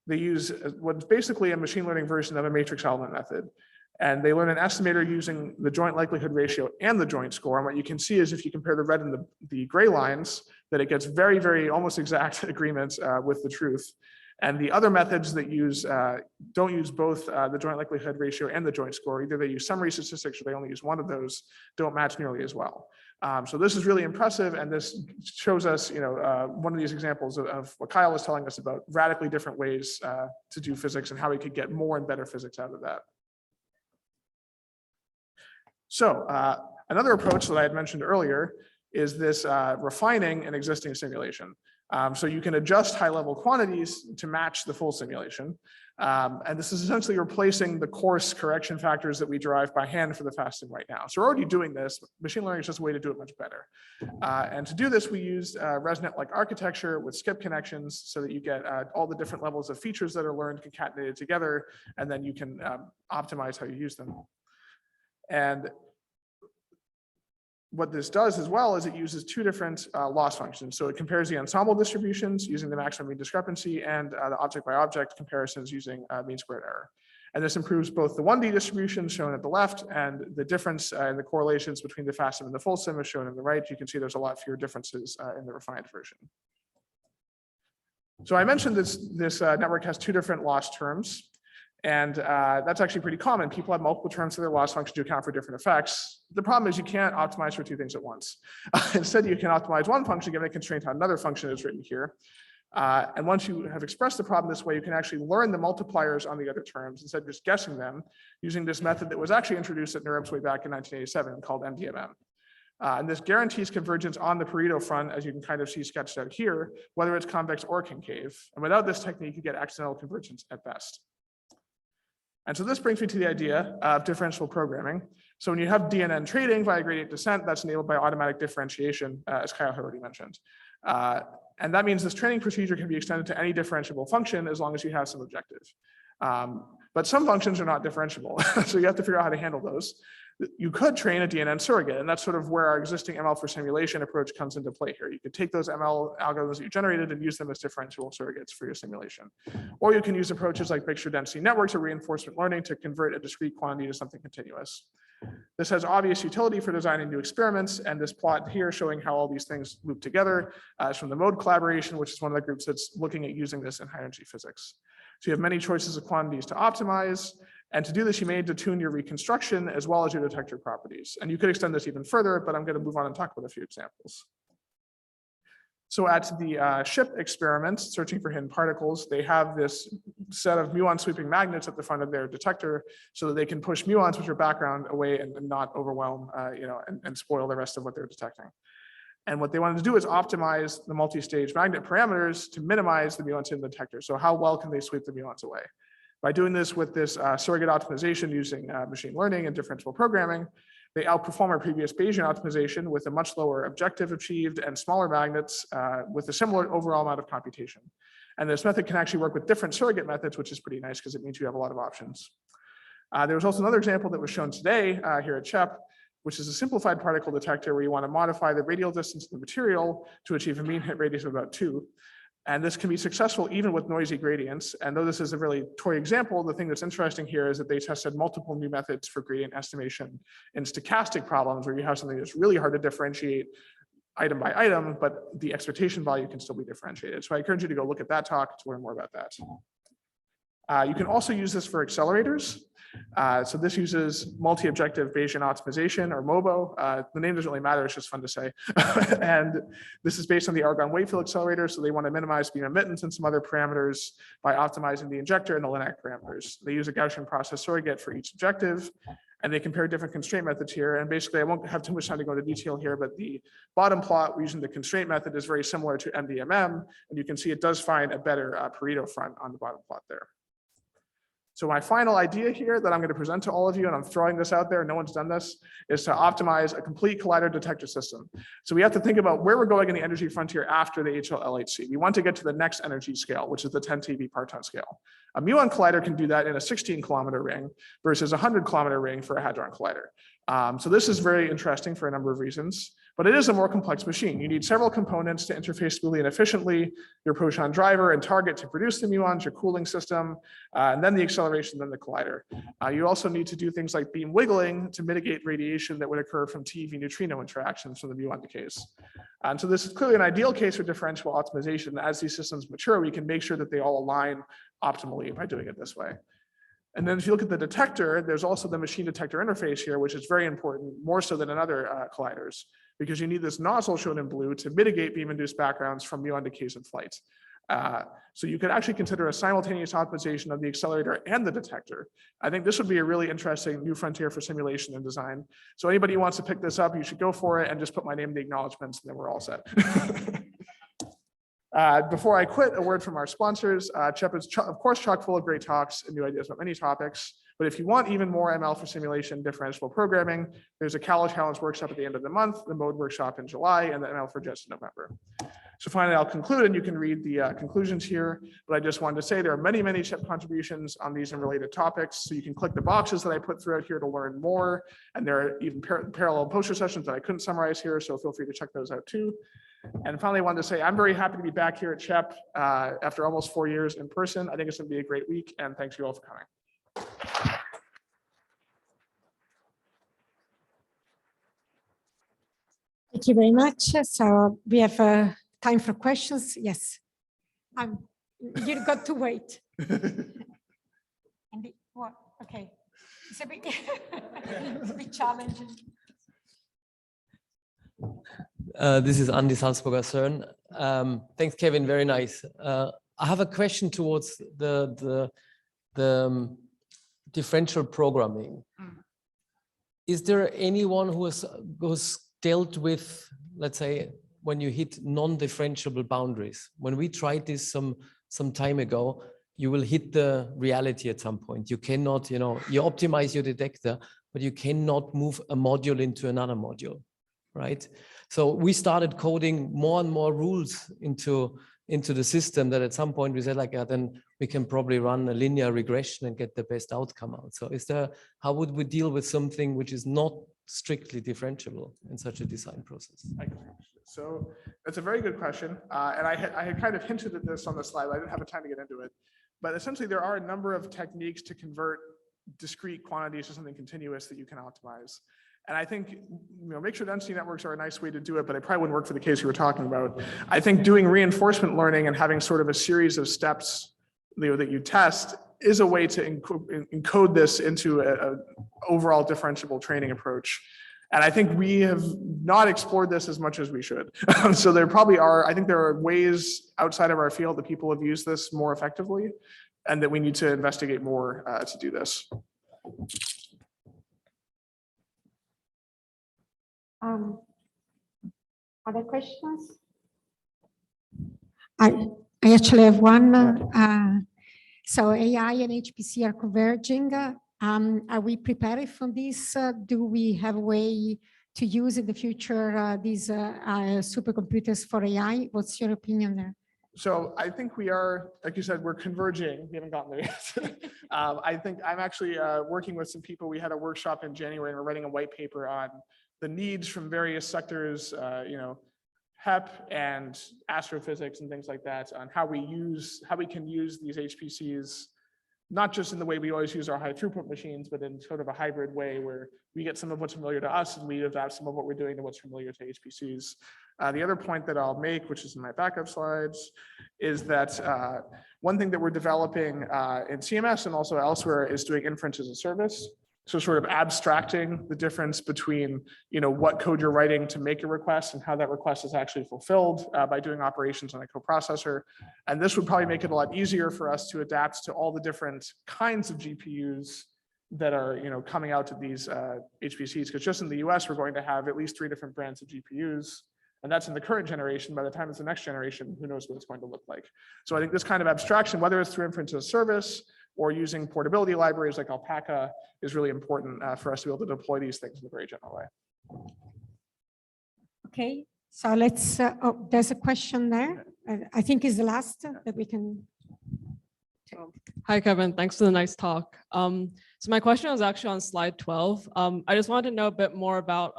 They use what's basically a machine learning version of a matrix element method. And they learn an estimator using the joint likelihood ratio and the joint score. And what you can see is if you compare the red and the gray lines, that it gets very, very almost exact agreements with the truth. And the other methods that don't use both the joint likelihood ratio and the joint score, either they use summary statistics or they only use one of those, don't match nearly as well. So this is really impressive. And this shows us, one of these examples of what Kyle was telling us about radically different ways to do physics and how we could get more and better physics out of that. So another approach that I had mentioned earlier is this refining an existing simulation. So you can adjust high-level quantities to match the full simulation. And this is essentially replacing the coarse correction factors that we derive by hand for the fast sim right now. So we're already doing this. Machine learning is just a way to do it much better. And to do this, we used ResNet-like architecture with skip connections so that you get all the different levels of features that are learned concatenated together, and then you can optimize how you use them. And what this does as well is it uses two different loss functions. So it compares the ensemble distributions using the maximum mean discrepancy and the object by object comparisons using mean squared error. And this improves both the 1D distributions shown at the left and the difference in the correlations between the fast sim and the full sim is shown on the right. You can see there's a lot fewer differences in the refined version. So I mentioned this network has two different loss terms. And that's actually pretty common. People have multiple terms for their loss function to account for different effects. The problem is you can't optimize for two things at once. Instead, you can optimize one function given a constraint on another function is written here. And once you have expressed the problem this way, you can actually learn the multipliers on the other terms instead of just guessing them using this method that was actually introduced at NeurIPS way back in 1987 called MDMM. And this guarantees convergence on the Pareto front, as you can kind of see sketched out here, whether it's convex or concave. And without this technique, you get accidental convergence at best. And so this brings me to the idea of differentiable programming. So when you have DNN trading via gradient descent, that's enabled by automatic differentiation, as Kyle had already mentioned. And that means this training procedure can be extended to any differentiable function as long as you have some objective. But some functions are not differentiable, so you have to figure out how to handle those. You could train a DNN surrogate, and that's sort of where our existing ML for simulation approach comes into play here. You could take those ML algorithms that you generated and use them as differentiable surrogates for your simulation. Or you can use approaches like mixture density networks or reinforcement learning to convert a discrete quantity to something continuous. This has obvious utility for designing new experiments, and this plot here showing how all these things loop together is from the MODE collaboration, which is one of the groups that's looking at using this in high energy physics. So you have many choices of quantities to optimize, and to do this, you may need to tune your reconstruction as well as your detector properties. And you could extend this even further, but I'm going to move on and talk about a few examples. So at the SHIP experiment, searching for hidden particles, they have this set of muon sweeping magnets at the front of their detector so that they can push muons with your background away and not overwhelm, and spoil the rest of what they're detecting. And what they wanted to do is optimize the multi-stage magnet parameters to minimize the muons in the detector. So how well can they sweep the muons away? By doing this with this surrogate optimization using machine learning and differentiable programming, they outperform our previous Bayesian optimization with a much lower objective achieved and smaller magnets with a similar overall amount of computation. And this method can actually work with different surrogate methods, which is pretty nice because it means you have a lot of options. There was also another example that was shown today here at CHEP, which is a simplified particle detector where you want to modify the radial distance of the material to achieve a mean hit radius of about 2. And this can be successful even with noisy gradients. And though this is a really toy example, the thing that's interesting here is that they tested multiple new methods for gradient estimation in stochastic problems where you have something that's really hard to differentiate item by item, but the expectation value can still be differentiated. So I encourage you to go look at that talk to learn more about that. You can also use this for accelerators. So this uses multi-objective Bayesian optimization, or MOBO. The name doesn't really matter, it's just fun to say. And this is based on the Argonne wave field accelerator, so they want to minimize beam emittance and some other parameters by optimizing the injector and the Linac parameters. They use a Gaussian process surrogate for each objective, and they compare different constraint methods here. And basically, I won't have too much time to go into detail here, but the bottom plot using the constraint method is very similar to MDMM, and you can see it does find a better Pareto front on the bottom plot there. So my final idea here that I'm going to present to all of you, and I'm throwing this out there, no one's done this, is to optimize a complete collider detector system. So we have to think about where we're going in the energy frontier after the HL-LHC. We want to get to the next energy scale, which is the 10 TeV per ton scale. A muon collider can do that in a 16-kilometer ring versus a 100-kilometer ring for a hadron collider. So this is very interesting for a number of reasons, but it is a more complex machine. You need several components to interface Boolean efficiently, your proton driver and target to produce the muons, your cooling system, and then the acceleration, then the collider. You also need to do things like beam wiggling to mitigate radiation that would occur from TeV neutrino interactions from the muon decays. And so this is clearly an ideal case for differential optimization. As these systems mature, we can make sure that they all align optimally by doing it this way. And then if you look at the detector, there's also the machine detector interface here, which is very important, more so than in other colliders, because you need this nozzle shown in blue to mitigate beam-induced backgrounds from muon decays in flight. So you could actually consider a simultaneous optimization of the accelerator and the detector. I think this would be a really interesting new frontier for simulation and design. So anybody who wants to pick this up, you should go for it and just put my name in the acknowledgements, and then we're all set. Before I quit, a word from our sponsors. CHEP is, of course, chock full of great talks and new ideas about many topics. But if you want even more ML for simulation, differentiable programming, there's a Cal Challenge workshop at the end of the month, the MODE workshop in July, and the ML for JETS in November. So finally, I'll conclude, and you can read the conclusions here. But I just wanted to say there are many, many CHEP contributions on these and related topics. So you can click the boxes that I put throughout here to learn more. And there are even parallel poster sessions that I couldn't summarize here, so feel free to check those out too. And finally, I wanted to say I'm very happy to be back here at CHEP after almost 4 years in person. I think it's going to be a great week, and thanks you all for coming. Thank you very much. So we have time for questions. Yes. You got to wait. What? Okay. It's a bit, it's a bit challenging. This is Andy Salzburger CERN. Thanks, Kevin. Very nice. I have a question towards the differential programming. Is there anyone who's dealt with, let's say, when you hit non-differentiable boundaries. When we tried this some time ago, you will hit the reality at some point. You cannot, you optimize your detector, but you cannot move a module into another module, right? So we started coding more and more rules into the system that at some point we said like, then we can probably run a linear regression and get the best outcome out. So how would we deal with something which is not strictly differentiable in such a design process? So that's a very good question. And I had kind of hinted at this on the slide, but I didn't have the time to get into it. But essentially, there are a number of techniques to convert discrete quantities to something continuous that you can optimize. And I think, mixture density networks are a nice way to do it, but it probably wouldn't work for the case you were talking about. I think doing reinforcement learning and having sort of a series of steps, that you test is a way to encode this into an overall differentiable training approach. And I think we have not explored this as much as we should. So there probably are, I think there are ways outside of our field that people have used this more effectively, and that we need to investigate more to do this. Other questions? I actually have one. So AI and HPC are converging. Are we prepared for this? Do we have a way to use in the future these supercomputers for AI? What's your opinion there? So I think we are, like you said, we're converging. We haven't gotten there yet. I think I'm actually working with some people. We had a workshop in January and we're writing a white paper on the needs from various sectors, HEP and astrophysics and things like that, on how we can use these HPCs, not just in the way we always use our high throughput machines, but in sort of a hybrid way where we get some of what's familiar to us and we adapt some of what we're doing to what's familiar to HPCs. The other point that I'll make, which is in my backup slides, is that one thing that we're developing in CMS and also elsewhere is doing inference as a service. So sort of abstracting the difference between, what code you're writing to make a request and how that request is actually fulfilled by doing operations on a coprocessor. And this would probably make it a lot easier for us to adapt to all the different kinds of GPUs that are, coming out to these HPCs. Because just in the US, we're going to have at least 3 different brands of GPUs. And that's in the current generation. By the time it's the next generation, who knows what it's going to look like. So I think this kind of abstraction, whether it's through inference as a service or using portability libraries like Alpaca, is really important for us to be able to deploy these things in a very general way. Okay, so let's, there's a question there. I think is the last that we can. Hi, Kevin. Thanks for the nice talk. So my question was actually on slide 12. I just wanted to know a bit more about,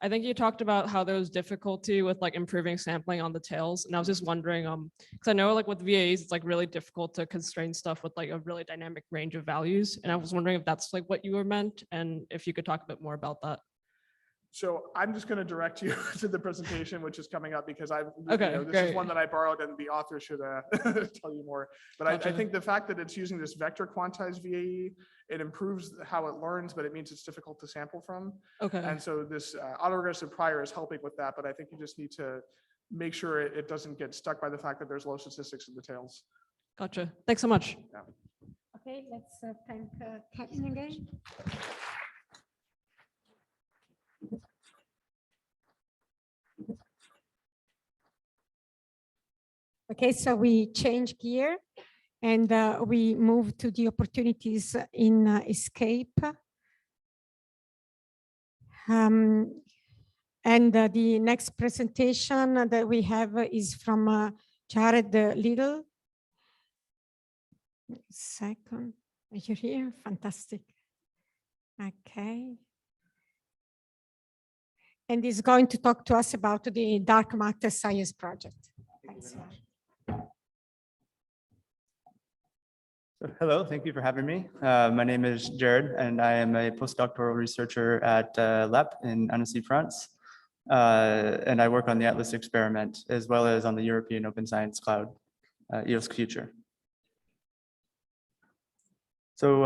I think you talked about how there was difficulty with like improving sampling on the tails. And I was just wondering, because I know like with VAs, it's like really difficult to constrain stuff with like a really dynamic range of values. And I was wondering if that's like what you were meant and if you could talk a bit more about that. So I'm just going to direct you to the presentation, which is coming up because Okay, this great. is one that I borrowed and the author should tell you more. But I think the fact that it's using this vector quantized VAE, it improves how it learns, but it means it's difficult to sample from. Okay. And so this autoregressive prior is helping with that, but I think you just need to make sure it doesn't get stuck by the fact that there's low statistics in the tails. Gotcha. Thanks so much. Yeah. Okay, let's thank Kevin again. Okay, so we change gear and we move to the opportunities in Escape. And the next presentation that we have is from Jared Little. Second, are you here? Fantastic. Okay. And he's going to talk to us about the dark matter science project. Thanks. So, hello, thank you for having me. My name is Jared, and I am a postdoctoral researcher at LEP in Annecy, France. And I work on the Atlas experiment, as well as on the European Open Science Cloud, EOSC Future. So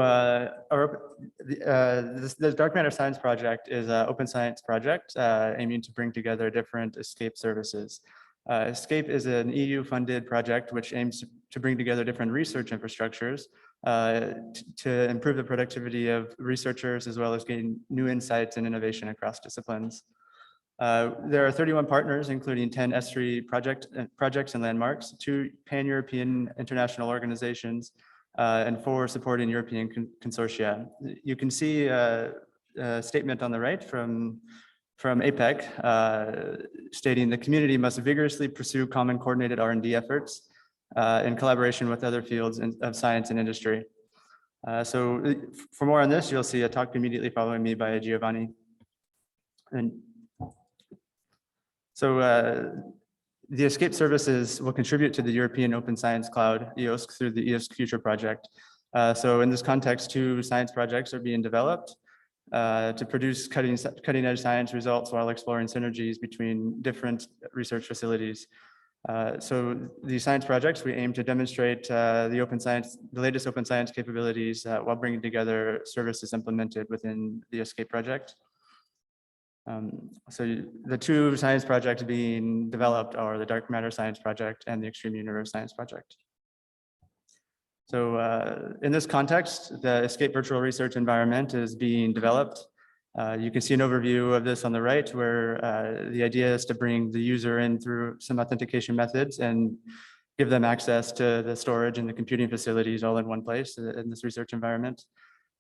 the Dark Matter Science Project is an open science project aiming to bring together different ESCAPE services. ESCAPE is an EU-funded project which aims to bring together different research infrastructures to improve the productivity of researchers as well as gain new insights and innovation across disciplines. There are 31 partners, including 10 S3 projects and landmarks, 2 pan-European international organizations, and 4 supporting European consortia. You can see a statement on the right from APEC stating the community must vigorously pursue common coordinated R&D efforts in collaboration with other fields of science and industry. So for more on this, you'll see a talk immediately following me by Giovanni. And so the ESCAPE services will contribute to the European Open Science Cloud, EOSC, through the EOSC Future project. So in this context, 2 science projects are being developed to produce cutting edge science results while exploring synergies between different research facilities. So these science projects, we aim to demonstrate the latest open science capabilities while bringing together services implemented within the ESCAPE project. So the 2 science projects being developed are the Dark Matter Science Project and the Extreme Universe Science Project. So in this context, the ESCAPE virtual research environment is being developed. You can see an overview of this on the right, where the idea is to bring the user in through some authentication methods and give them access to the storage and the computing facilities all in one place in this research environment.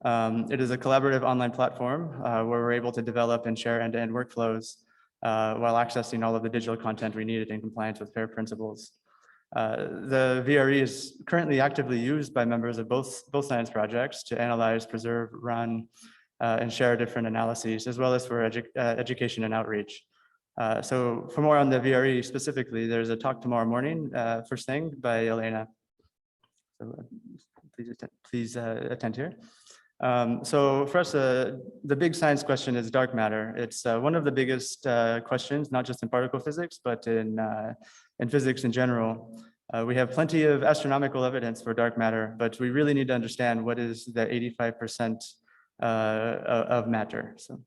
It is a collaborative online platform where we're able to develop and share end-to-end workflows while accessing all of the digital content we needed in compliance with FAIR principles. The VRE is currently actively used by members of both science projects to analyze, preserve, run, and share different analyses, as well as for education and outreach. So for more on the VRE specifically, there's a talk tomorrow morning, first thing, by Elena. So please attend here. So for us, the big science question is dark matter. It's one of the biggest questions, not just in particle physics, but in physics in general. We have plenty of astronomical evidence for dark matter, but we really need to understand what is the 85% of matter. So,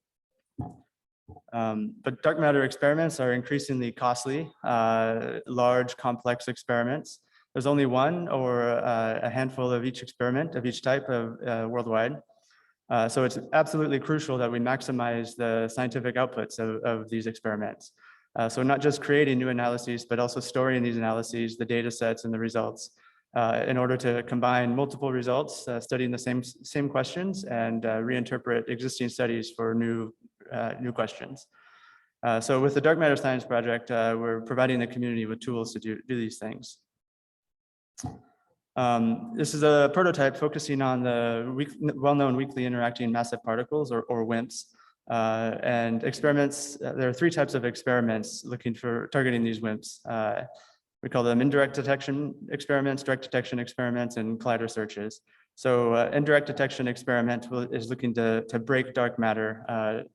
but dark matter experiments are increasingly costly, large, complex experiments. There's only one or a handful of each experiment of each type worldwide. So it's absolutely crucial that we maximize the scientific outputs of these experiments. So not just creating new analyses, but also storing these analyses, the data sets and the results in order to combine multiple results, studying the same questions and reinterpret existing studies for new questions. So with the Dark Matter Science Project, we're providing the community with tools to do these things. This is a prototype focusing on the well-known weakly interacting massive particles, or WIMPs, and experiments. There are 3 types of experiments looking for targeting these WIMPs. We call them indirect detection experiments, direct detection experiments, and collider searches. So indirect detection experiment is looking to break dark matter.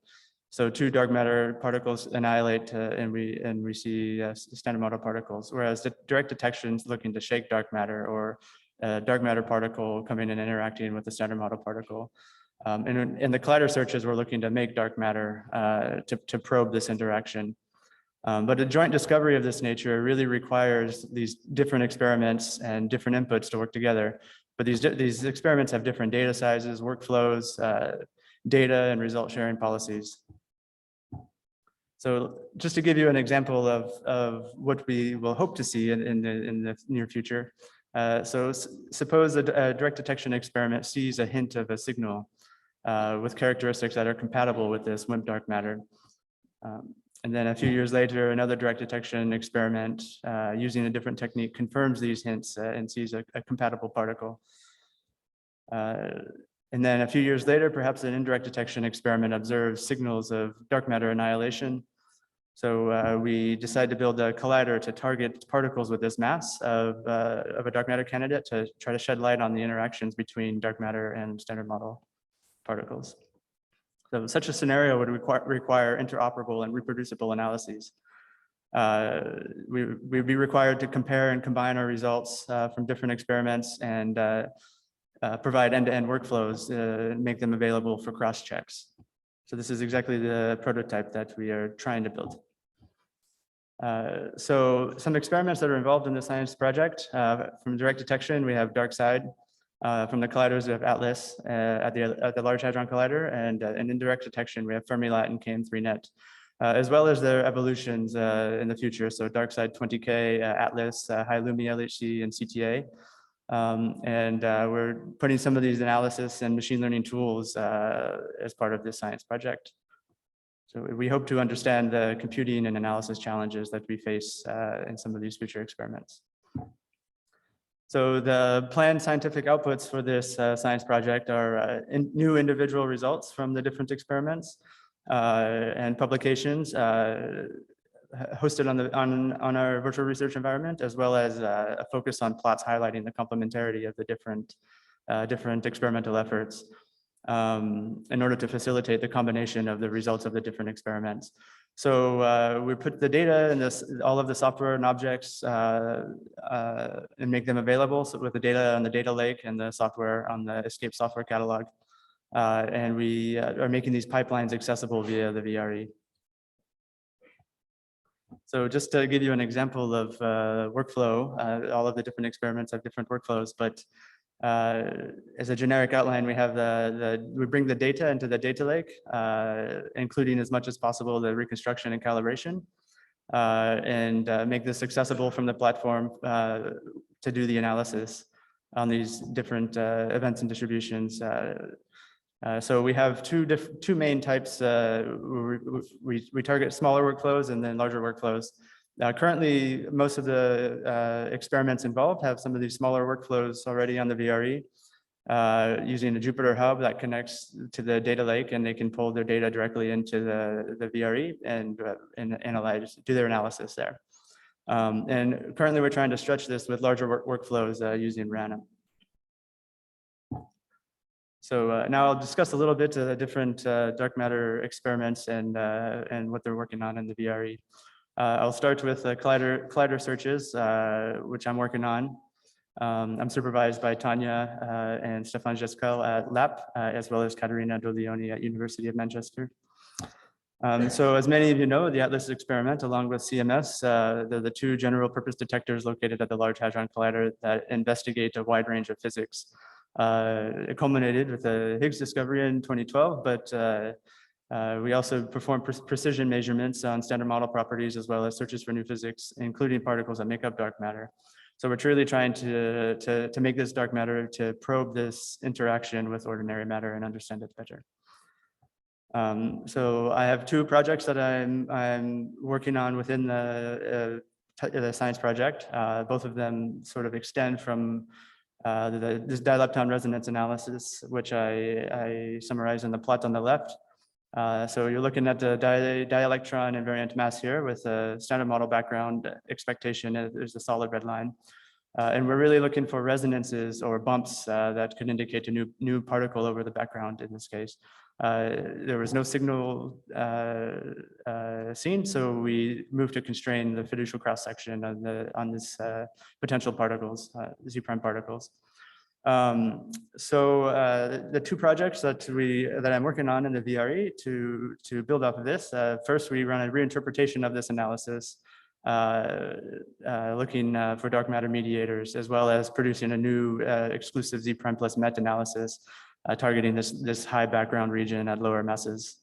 So 2 dark matter particles annihilate and we see standard model particles, whereas the direct detection is looking to shake dark matter, or a dark matter particle coming and interacting with the standard model particle. And in the collider searches, we're looking to make dark matter to probe this interaction. But a joint discovery of this nature really requires these different experiments and different inputs to work together. But these experiments have different data sizes, workflows, data, and result sharing policies. So just to give you an example of what we will hope to see in the near future. So suppose a direct detection experiment sees a hint of a signal with characteristics that are compatible with this WIMP dark matter. And then a few years later, another direct detection experiment using a different technique confirms these hints and sees a compatible particle. And then a few years later, perhaps an indirect detection experiment observes signals of dark matter annihilation. So we decide to build a collider to target particles with this mass of a dark matter candidate to try to shed light on the interactions between dark matter and standard model particles. So such a scenario would require interoperable and reproducible analyses. We'd be required to compare and combine our results from different experiments and provide end-to-end workflows and make them available for cross-checks. So this is exactly the prototype that we are trying to build. So some experiments that are involved in the science project, from direct detection, we have Dark Side. From the colliders, we have Atlas at the Large Hadron Collider, and in indirect detection, we have Fermilab and KM3Net. as well as their evolutions in the future. So DarkSide 20K, Atlas, High Lumi LHC, and CTA. We're putting some of these analysis and machine learning tools as part of this science project. So we hope to understand the computing and analysis challenges that we face in some of these future experiments. So the planned scientific outputs for this science project are new individual results from the different experiments and publications hosted on our virtual research environment, as well as a focus on plots highlighting the complementarity of the different experimental efforts in order to facilitate the combination of the results of the different experiments. So we put the data in all of the software and objects and make them available, so with the data on the data lake and the software on the Escape software catalog. And we are making these pipelines accessible via the VRE. So just to give you an example of workflow, all of the different experiments have different workflows, but as a generic outline, we have we bring the data into the data lake, including as much as possible the reconstruction and calibration, and make this accessible from the platform to do the analysis on these different events and distributions. So we have two main types. We target smaller workflows and then larger workflows. Currently, most of the experiments involved have some of these smaller workflows already on the VRE using a Jupyter Hub that connects to the data lake, and they can pull their data directly into the VRE and analyze, do their analysis there. And currently, we're trying to stretch this with larger workflows using Rana. So now I'll discuss a little bit the different dark matter experiments and what they're working on in the VRE. I'll start with collider searches, which I'm working on. I'm supervised by Tanya and Stefan Jeskel at LAP, as well as Caterina Dolioni at University of Manchester. So as many of you know, the Atlas experiment, along with CMS, they're the two general purpose detectors located at the Large Hadron Collider that investigate a wide range of physics. It culminated with the Higgs discovery in 2012, but we also perform precision measurements on standard model properties, as well as searches for new physics, including particles that make up dark matter. So we're truly trying to make this dark matter, to probe this interaction with ordinary matter and understand it better. So I have two projects that I'm working on within the science project. Both of them sort of extend from this dilepton resonance analysis, which I summarize in the plot on the left. So you're looking at the dielectron invariant mass here with a standard model background expectation. There's a solid red line. And we're really looking for resonances or bumps that could indicate a new particle over the background in this case. There was no signal seen, so we moved to constrain the fiducial cross section on this potential particles, Z prime particles. So the two projects that I'm working on in the VRE to build off of this, first we run a reinterpretation of this analysis, looking for dark matter mediators, as well as producing a new exclusive Z prime plus MET analysis targeting this high background region at lower masses.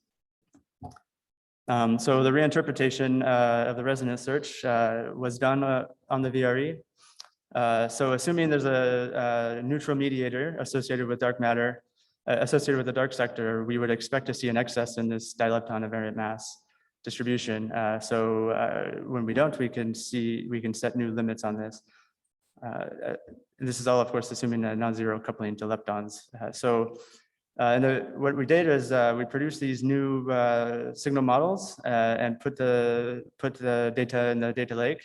So the reinterpretation of the resonance search was done on the VRE. So assuming there's a neutral mediator associated with dark matter, associated with the dark sector, we would expect to see an excess in this dilepton invariant mass distribution. So when we don't, we can set new limits on this. This is all, of course, assuming a non-zero coupling to leptons. What we did is we produced these new signal models and put the data in the data lake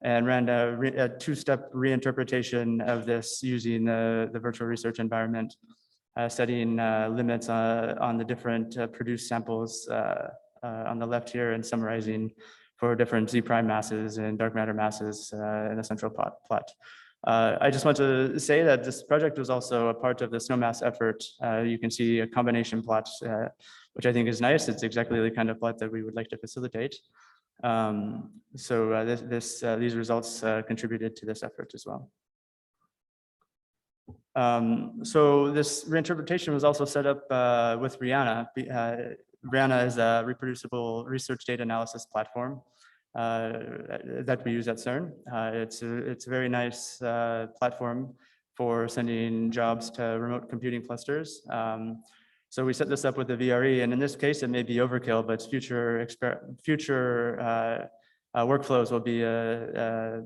and ran a two-step reinterpretation of this using the virtual research environment, setting limits on the different produced samples on the left here and summarizing for different Z prime masses and dark matter masses in the central plot. I just want to say that this project was also a part of the SNOWMAS effort. You can see a combination plot, which I think is nice. It's exactly the kind of plot that we would like to facilitate. These results contributed to this effort as well. So this reinterpretation was also set up with Rihanna. Rihanna is a reproducible research data analysis platform that we use at CERN. It's a very nice platform for sending jobs to remote computing clusters. So we set this up with the VRE, and in this case, it may be overkill, but future workflows will be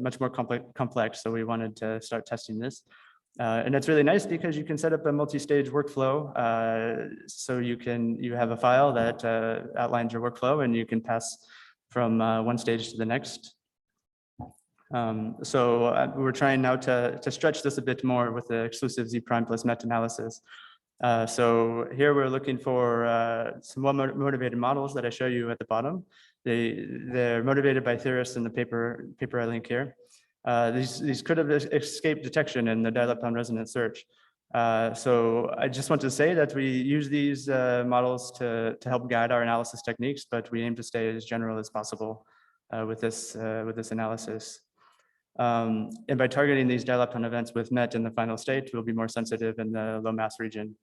much more complex. So we wanted to start testing this. And it's really nice because you can set up a multi-stage workflow. So you have a file that outlines your workflow, and you can pass from one stage to the next. So we're trying now to stretch this a bit more with the exclusive Z prime plus MET analysis. So here we're looking for some well-motivated models that I show you at the bottom. They're motivated by theorists in the paper I link here. These could have escaped detection in the dial-up-down resonance search. So I just want to say that we use these models to help guide our analysis techniques, but we aim to stay as general as possible with this analysis. And by targeting these dial-up-down events with MET in the final state, we'll be more sensitive in the low mass region,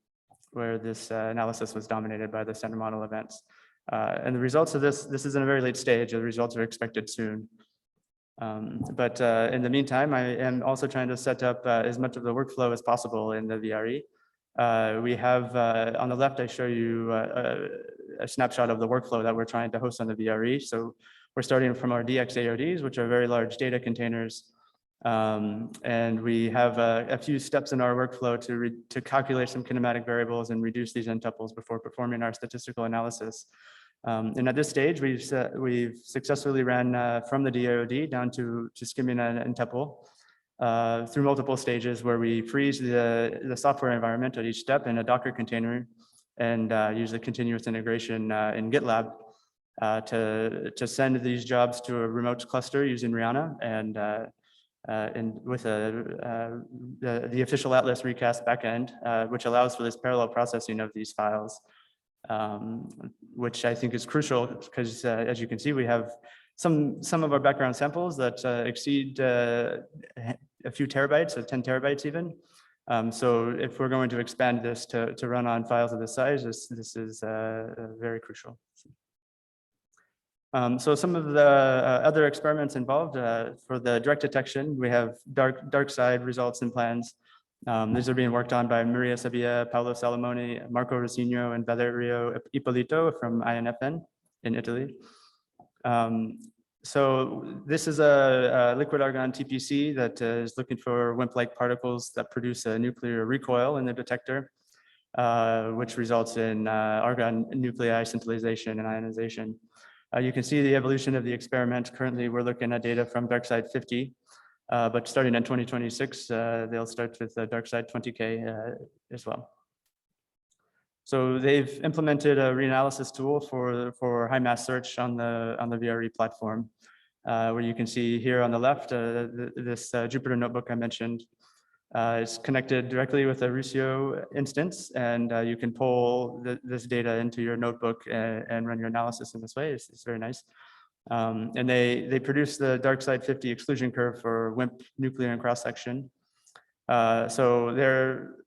where this analysis was dominated by the standard model events. And the results of this is in a very late stage. The results are expected soon. But in the meantime, I am also trying to set up as much of the workflow as possible in the VRE. We have, on the left, I show you a snapshot of the workflow that we're trying to host on the VRE. So we're starting from our DX AODs, which are very large data containers. And we have a few steps in our workflow to calculate some kinematic variables and reduce these n-tuples before performing our statistical analysis. And at this stage, we've successfully ran from the DAOD down to skimming an n-tuple through multiple stages where we freeze the software environment at each step in a Docker container and use the continuous integration in GitLab to send these jobs to a remote cluster using Rihanna and with the official Atlas recast backend, which allows for this parallel processing of these files. Which I think is crucial because as you can see, we have some of our background samples that exceed a few terabytes, so 10 terabytes even. So if we're going to expand this to run on files of this size, this is very crucial. So some of the other experiments involved for the direct detection, we have dark side results and plans. These are being worked on by Maria Sabia, Paolo Salamone, Marco Rosigno, and Valerio Ippolito from INFN in Italy. So this is a liquid argon TPC that is looking for WIMP-like particles that produce a nuclear recoil in the detector, which results in argon nuclei scintillation and ionization. You can see the evolution of the experiment. Currently, we're looking at data from DarkSide 50. But starting in 2026, they'll start with the DarkSide 20K as well. So they've implemented a reanalysis tool for high mass search on the VRE platform, where you can see here on the left this Jupyter notebook I mentioned. It's connected directly with a Rusio instance, and you can pull this data into your notebook and run your analysis in this way. It's very nice. And they produce the DarkSide 50 exclusion curve for WIMP nuclear and cross section. So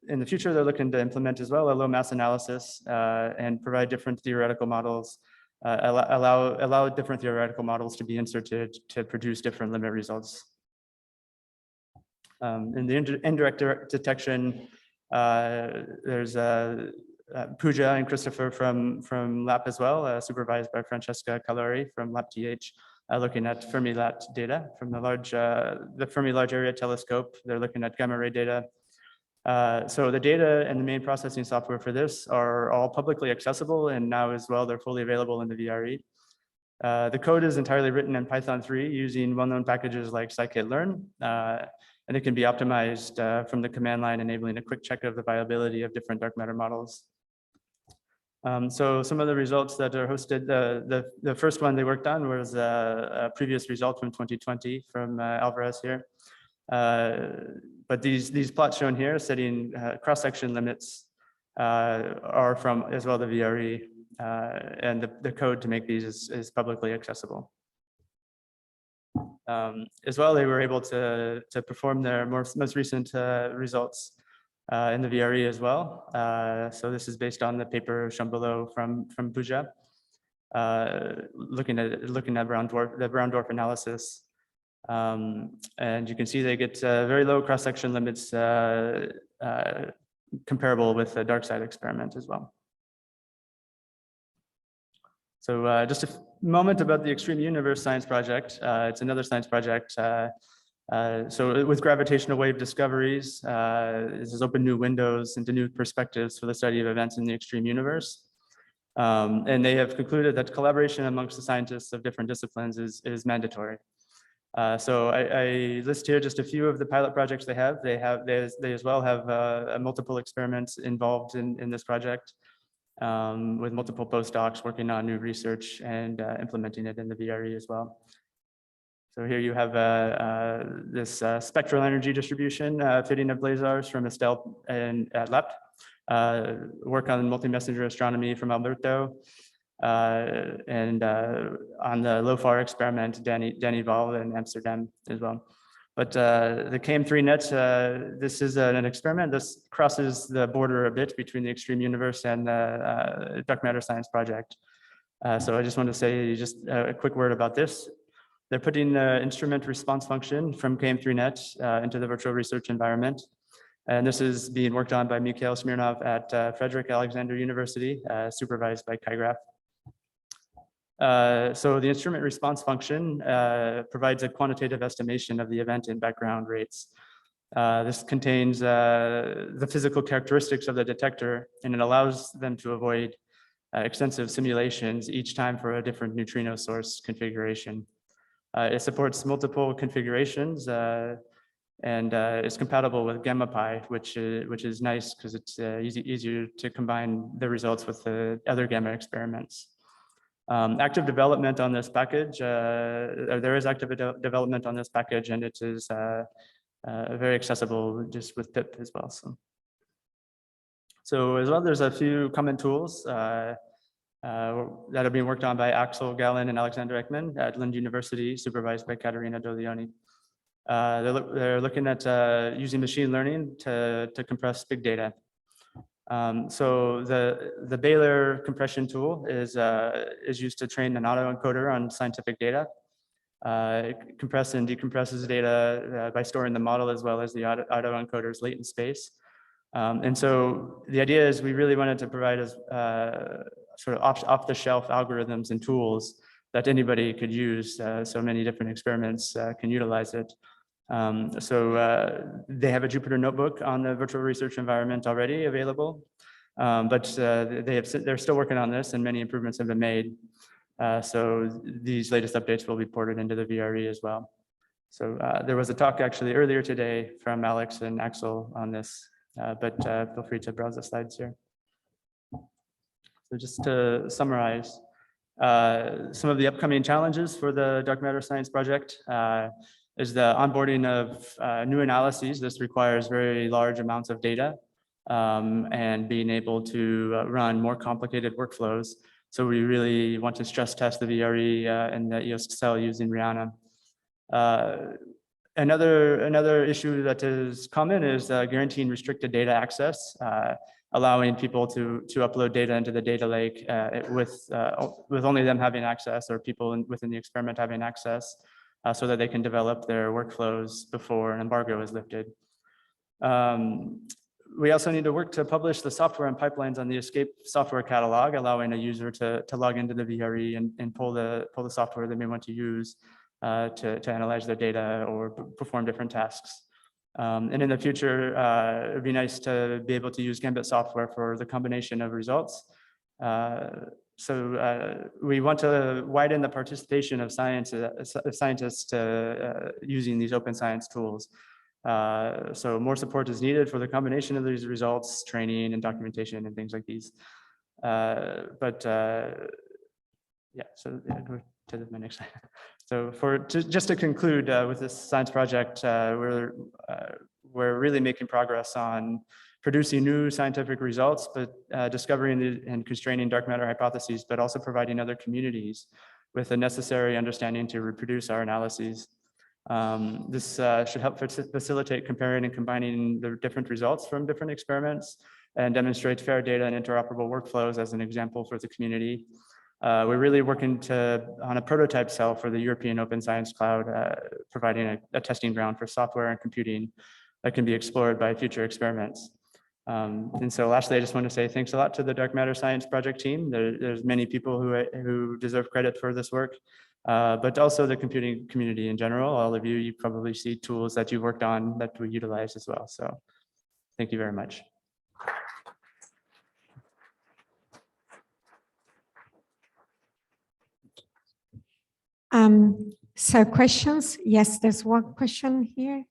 in the future, they're looking to implement as well a low mass analysis and provide different theoretical models, allow different theoretical models to be inserted to produce different limit results. In the indirect detection, there's Pooja and Christopher from LAP as well, supervised by Francesca Calori from LAP-TH, looking at Fermi-LAT data from the Fermi Large Area Telescope. They're looking at gamma ray data. So the data and the main processing software for this are all publicly accessible, and now as well, they're fully available in the VRE. The code is entirely written in Python 3 using well-known packages like scikit-learn, and it can be optimized from the command line, enabling a quick check of the viability of different dark matter models. So some of the results that are hosted, the first one they worked on was a previous result from 2020 from Alvarez here. But these plots shown here setting cross-section limits are from as well the VRE, and the code to make these is publicly accessible. As well, they were able to perform their most recent results in the VRE as well. So this is based on the paper shown below from Pooja. looking at the brown dwarf analysis. And you can see they get very low cross-section limits comparable with the dark side experiment as well. So just a moment about the Extreme Universe Science Project. It's another science project. So with gravitational wave discoveries, this has opened new windows into new perspectives for the study of events in the extreme universe. And they have concluded that collaboration amongst the scientists of different disciplines is mandatory. So I list here just a few of the pilot projects they have. They as well have multiple experiments involved in this project, with multiple postdocs working on new research and implementing it in the VRE as well. So here you have this spectral energy distribution fitting of blazars from Estelle at LEP, work on multi-messenger astronomy from Alberto, and on the LOFAR experiment, Danny Val in Amsterdam as well. But the KM3 net, this is an experiment. This crosses the border a bit between the Extreme Universe and the Dark Matter Science Project. So I just want to say just a quick word about this. They're putting the instrument response function from KM3net into the virtual research environment. And this is being worked on by Mikhail Smirnov at Frederick Alexander University, supervised by Kygraph. So the instrument response function provides a quantitative estimation of the event and background rates. This contains the physical characteristics of the detector, and it allows them to avoid extensive simulations each time for a different neutrino source configuration. It supports multiple configurations and is compatible with GammaPi, which is nice because it's easier to combine the results with the other gamma experiments. Active development on this package, there is active development on this package, and it is very accessible just with pip as well. So as well, there's a few common tools that are being worked on by Axel Gallen and Alexander Ekman at Lund University, supervised by Caterina Dolioni. They're looking at using machine learning to compress big data. So the Baylor compression tool is used to train an autoencoder on scientific data. It compresses and decompresses data by storing the model as well as the autoencoder's latent space. And so the idea is we really wanted to provide us sort of off-the-shelf algorithms and tools that anybody could use. So many different experiments can utilize it. So they have a Jupyter notebook on the virtual research environment already available, but they're still working on this, and many improvements have been made. So these latest updates will be ported into the VRE as well. So there was a talk actually earlier today from Alex and Axel on this, but feel free to browse the slides here. So just to summarize, some of the upcoming challenges for the Dark Matter Science Project is the onboarding of new analyses. This requires very large amounts of data and being able to run more complicated workflows. So we really want to stress test the VRE and the EOS cell using Rihanna. Another issue that is common is guaranteeing restricted data access, allowing people to upload data into the data lake with only them having access, or people within the experiment having access, so that they can develop their workflows before an embargo is lifted. We also need to work to publish the software and pipelines on the ESCAPE software catalog, allowing a user to log into the VRE and pull the software they may want to use to analyze their data or perform different tasks. And in the future, it'd be nice to be able to use Gambit software for the combination of results. So we want to widen the participation of scientists to using these open science tools. So more support is needed for the combination of these results, training and documentation and things like these. Yeah, so go to the next slide. So just to conclude with this science project, we're really making progress on producing new scientific results, but discovering and constraining dark matter hypotheses, but also providing other communities with the necessary understanding to reproduce our analyses. This should help facilitate comparing and combining the different results from different experiments and demonstrate fair data and interoperable workflows as an example for the community. We're really working on a prototype cell for the European Open Science Cloud, providing a testing ground for software and computing that can be explored by future experiments. And so lastly, I just want to say thanks a lot to the Dark Matter Science Project team. There's many people who deserve credit for this work, but also the computing community in general. All of you, you probably see tools that you've worked on that we utilize as well. So thank you very much. So questions? Yes, there's one question here.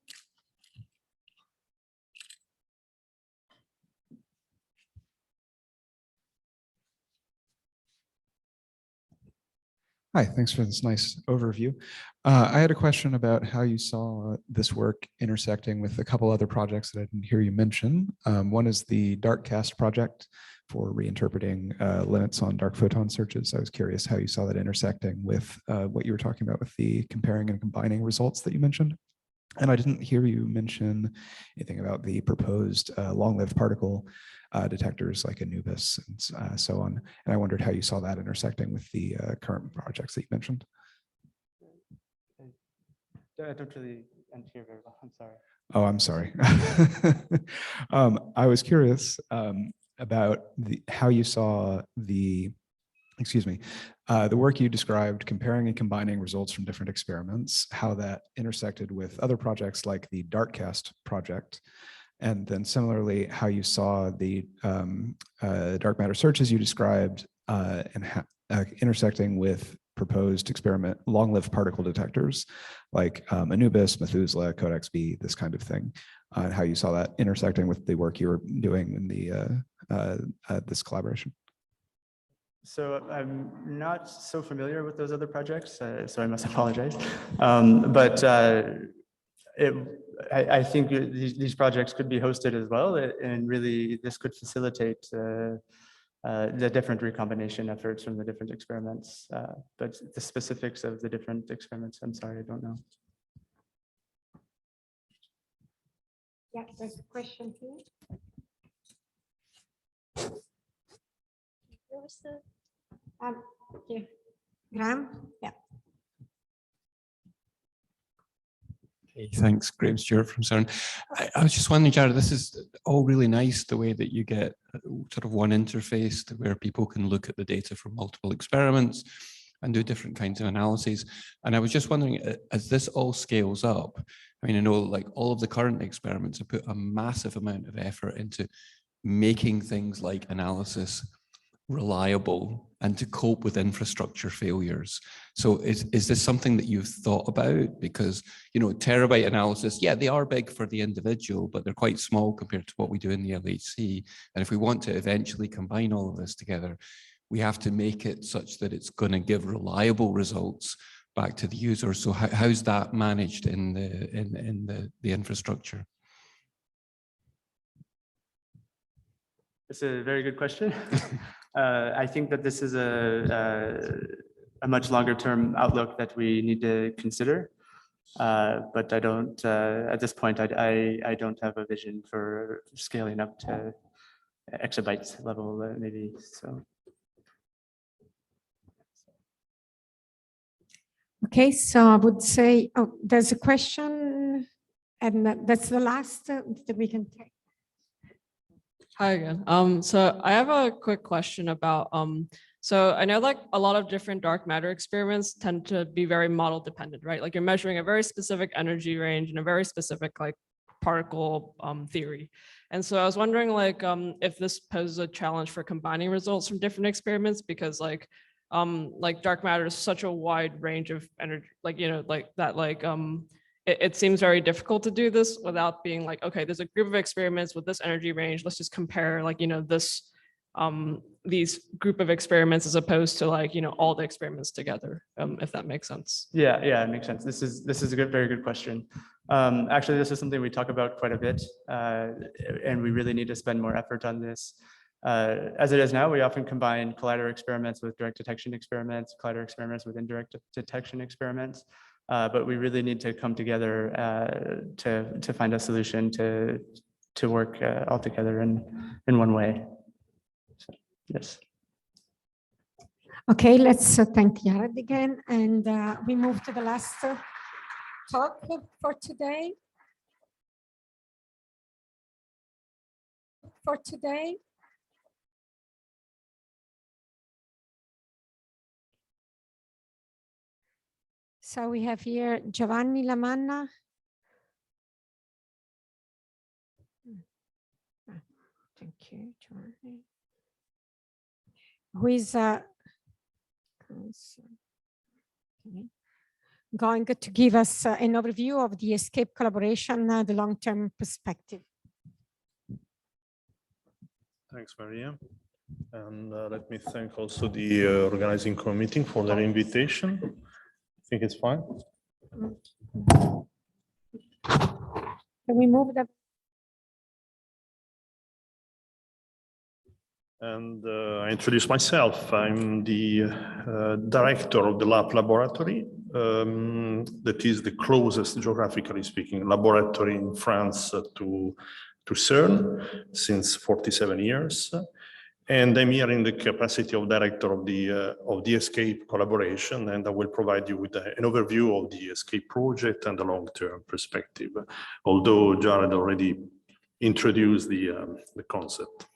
Hi, thanks for this nice overview. I had a question about how you saw this work intersecting with a couple other projects that I didn't hear you mention. One is the DarkCast project for reinterpreting limits on dark photon searches. I was curious how you saw that intersecting with what you were talking about with the comparing and combining results that you mentioned. And I didn't hear you mention anything about the proposed long-lived particle detectors like Anubis and so on. And I wondered how you saw that intersecting with the current projects that you mentioned. I don't really hear very well. I'm sorry. Oh, I'm sorry. I was curious about how you saw the work you described comparing and combining results from different experiments, how that intersected with other projects like the DarkCast project, and then similarly how you saw the dark matter searches you described and intersecting with proposed experiment long-lived particle detectors like Anubis, Methuselah, Codex B, this kind of thing, and how you saw that intersecting with the work you were doing in the this collaboration. So I'm not so familiar with those other projects, so I must apologize. I think these projects could be hosted as well, and really this could facilitate the different recombination efforts from the different experiments. But the specifics of the different experiments, I'm sorry, I don't know. Yeah, there's a question here. Where was the here. Graham? Yeah. Hey, thanks, Graham Stewart from CERN. I was just wondering, Jared, this is all really nice, the way that you get sort of one interface to where people can look at the data from multiple experiments and do different kinds of analyses. And I was just wondering, as this all scales up, I mean, I know like all of the current experiments have put a massive amount of effort into making things like analysis reliable and to cope with infrastructure failures. So is this something that you've thought about? Because, you know, terabyte analysis, yeah, they are big for the individual, but they're quite small compared to what we do in the LHC. And if we want to eventually combine all of this together, we have to make it such that it's going to give reliable results back to the user. So how's that managed in the infrastructure? It's a very good question. I think that this is a much longer term outlook that we need to consider. But I don't, at this point, I don't have a vision for scaling up to exabytes level maybe, so. Okay, so I would say, oh, there's a question, and that's the last that we can take. Hi again. So I have a quick question about, so I know like a lot of different dark matter experiments tend to be very model dependent, right? Like you're measuring a very specific energy range and a very specific like particle theory. And so I was wondering like if this poses a challenge for combining results from different experiments, because like dark matter is such a wide range of energy, like, you know, like that, like, it seems very difficult to do this without being like, okay, there's a group of experiments with this energy range. Let's just compare like, you know, this, these group of experiments as opposed to like, you know, all the experiments together, if that makes sense. Yeah, it makes sense. This is a very good question. Actually, this is something we talk about quite a bit, and we really need to spend more effort on this. As it is now, we often combine collider experiments with direct detection experiments, collider experiments with indirect detection experiments. But we really need to come together to find a solution to work all together in one way. So, yes. Okay, let's thank Jared again, and we move to the last talk for today. So we have here Giovanni Lamanna. Thank you, Giovanni. Who is going to give us an overview of the ESCAPE collaboration, the long-term perspective. Thanks, Maria. And let me thank also the organizing committee for their invitation. I think it's fine. Can we move the? And I introduce myself. I'm the director of the lab laboratory. That is the closest, geographically speaking, laboratory in France to CERN since 47 years. And I'm here in the capacity of director of the ESCAPE collaboration, and I will provide you with an overview of the ESCAPE project and the long-term perspective, although Jared already introduced the concept.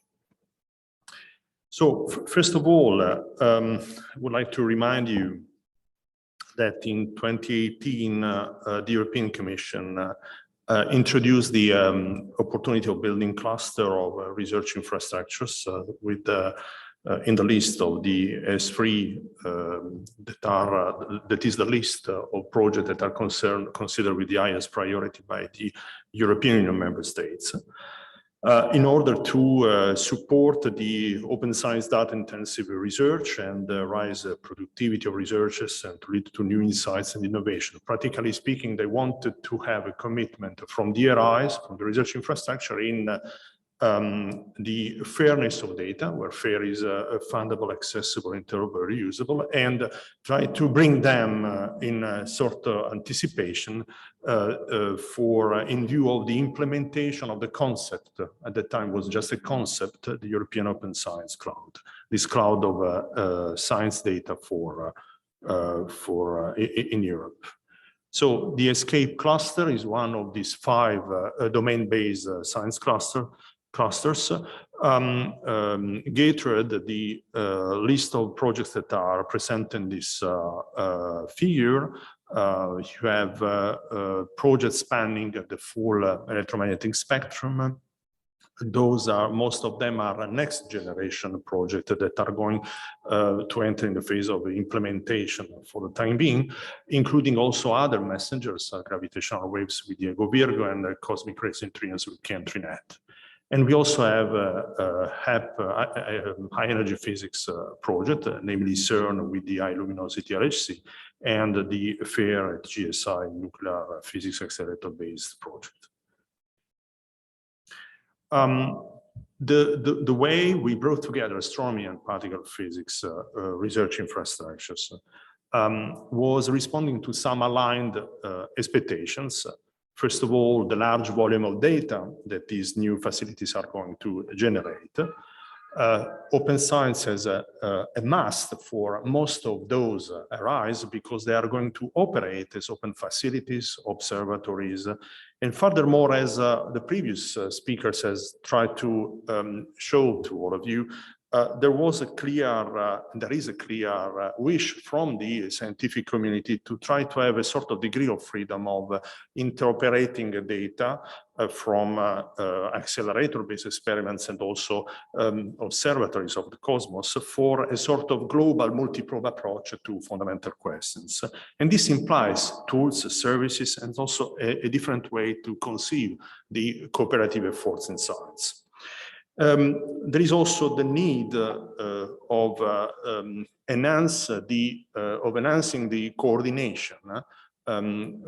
So first of all, I would like to remind you that in 2018, the European Commission introduced the opportunity of building cluster of research infrastructures with in the list of the S3 that is the list of projects that are considered with the highest priority by the European Union member states. In order to support the open science data intensive research and rise productivity of researchers and to lead to new insights and innovation. Practically speaking, they wanted to have a commitment from DRIs, from the research infrastructure, in the fairness of data, where fair is fundable, accessible, interoperable, reusable, and try to bring them in a sort of anticipation in view of the implementation of the concept. At that time was just a concept, the European Open Science Cloud, this cloud of science data in Europe. So the ESCAPE cluster is one of these 5 domain-based science clusters, gathered the list of projects that are present in this figure. You have projects spanning the full electromagnetic spectrum. Those are, most of them are a next generation project that are going to enter in the phase of implementation for the time being, including also other messengers, gravitational waves with Diego Virgo and cosmic ray neutrinos with CNTRINet. And we also have a high energy physics project, namely CERN with the high luminosity LHC, and the FAIR at GSI nuclear physics accelerator based project. The way we brought together astronomy and particle physics research infrastructures was responding to some aligned expectations. First of all, the large volume of data that these new facilities are going to generate. Open science has a must for most of those arise because they are going to operate as open facilities, observatories, and furthermore, as the previous speakers has tried to show to all of you, there is a clear wish from the scientific community to try to have a sort of degree of freedom of interoperating data from accelerator-based experiments and also observatories of the cosmos for a sort of global multi-probe approach to fundamental questions. And this implies tools, services, and also a different way to conceive the cooperative efforts in science. There is also the need of enhancing the coordination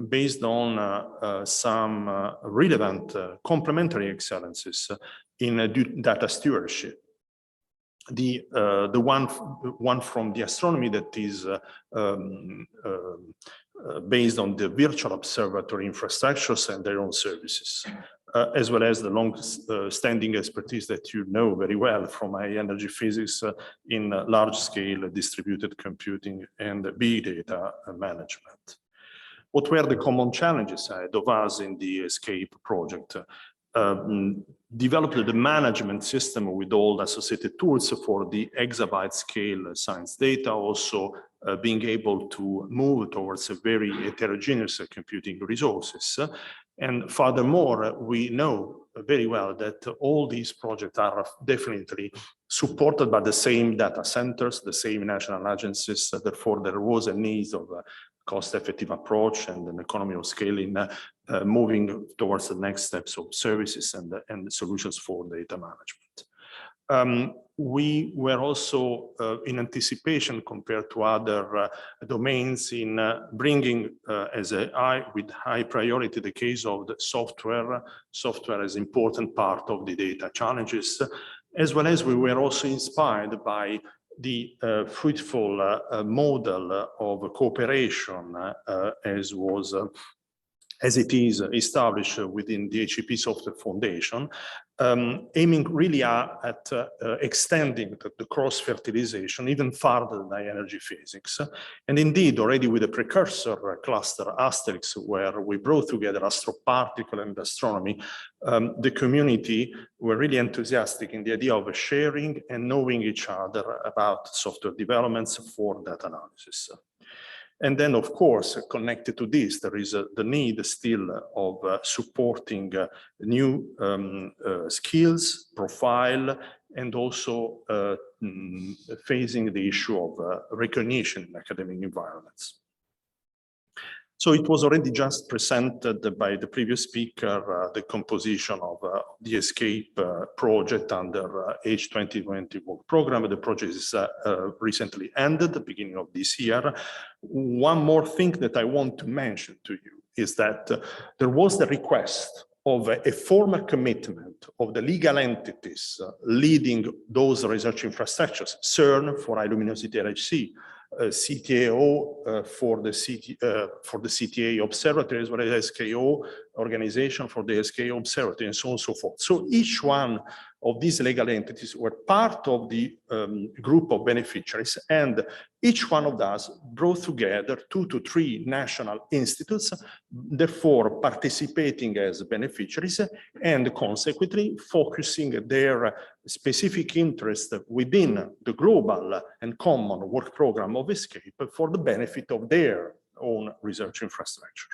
based on some relevant complementary excellences in data stewardship. The one from the astronomy that is based on the virtual observatory infrastructures and their own services. as well as the long-standing expertise that you know very well from my energy physics in large-scale distributed computing and big data management. What were the common challenges ahead of us in the ESCAPE project? Developed the management system with all associated tools for the exabyte scale science data, also being able to move towards a very heterogeneous computing resources. And furthermore, we know very well that all these projects are definitely supported by the same data centers, the same national agencies. Therefore, there was a need of a cost-effective approach and an economy of scale in moving towards the next steps of services and solutions for data management. We were also in anticipation compared to other domains in bringing with high priority the case of the software. Software is an important part of the data challenges, as well as we were also inspired by the fruitful model of cooperation as it is established within the HEP Software Foundation, aiming really at extending the cross-fertilization even further than energy physics. And indeed, already with the precursor cluster Asterix, where we brought together astroparticle and astronomy, the community were really enthusiastic in the idea of sharing and knowing each other about software developments for data analysis. And then, of course, connected to this, there is the need still of supporting new skills, profile, and also facing the issue of recognition in academic environments. So it was already just presented by the previous speaker, the composition of the ESCAPE project under H2020 work program. The project is recently ended, the beginning of this year. One more thing that I want to mention to you is that there was the request of a formal commitment of the legal entities leading those research infrastructures, CERN for high luminosity LHC, CTAO for the CTA Observatory, as well as SKO organization for the SKO Observatory, and so on and so forth. So each one of these legal entities were part of the group of beneficiaries, and each one of us brought together 2 to 3 national institutes, therefore participating as beneficiaries and consequently focusing their specific interest within the global and common work program of ESCAPE for the benefit of their own research infrastructure.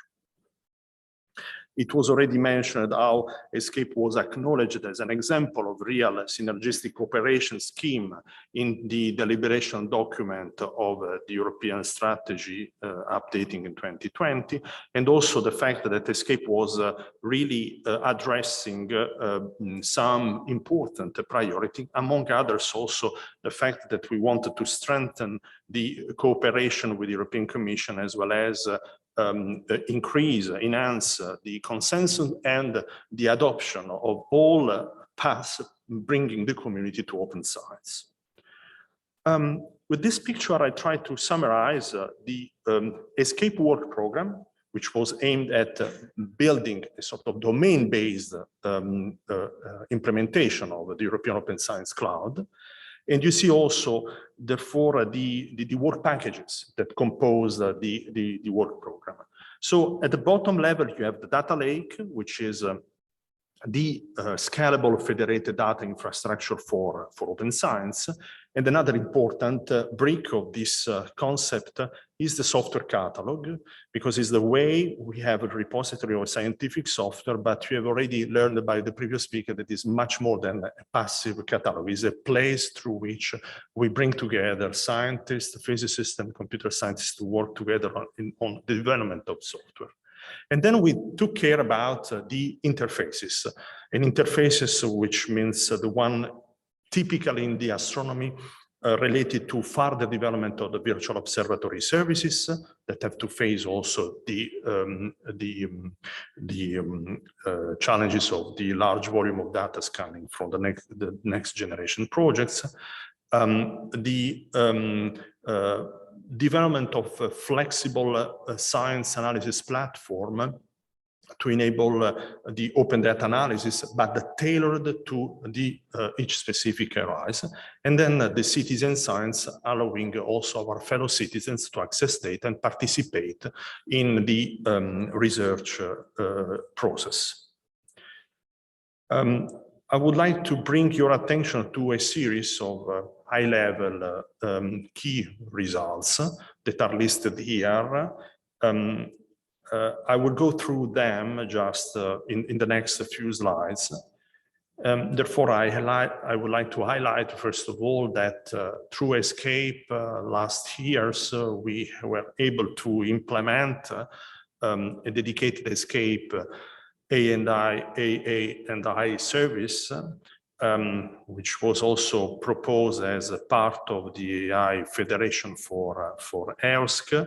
It was already mentioned how ESCAPE was acknowledged as an example of real synergistic cooperation scheme in the deliberation document of the European strategy updating in 2020, and also the fact that ESCAPE was really addressing some important priority, among others also the fact that we wanted to strengthen the cooperation with the European Commission, as well as enhance the consensus and the adoption of all paths bringing the community to open science. With this picture, I try to summarize the ESCAPE work program, which was aimed at building a sort of domain-based implementation of the European Open Science Cloud. And you see also, therefore, the work packages that compose the work program. So at the bottom level, you have the data lake, which is the scalable federated data infrastructure for open science. And another important brick of this concept is the software catalog, because it's the way we have a repository of scientific software, but we have already learned by the previous speaker that is much more than a passive catalog. It's a place through which we bring together scientists, physicists, and computer scientists to work together on the development of software. And then we took care about the interfaces, and interfaces, which means the one typically in the astronomy related to further development of the virtual observatory services that have to face also the challenges of the large volume of data coming from the next generation projects. Development of a flexible science analysis platform to enable the open data analysis, but tailored to the each specific areas. And then the citizen science, allowing also our fellow citizens to access data and participate in the research process. I would like to bring your attention to a series of high-level key results that are listed here. I will go through them just in the next few slides. Therefore, I would like to highlight, first of all, that through ESCAPE last year, we were able to implement a dedicated ESCAPE A&I service, which was also proposed as a part of the AI Federation for EOSC.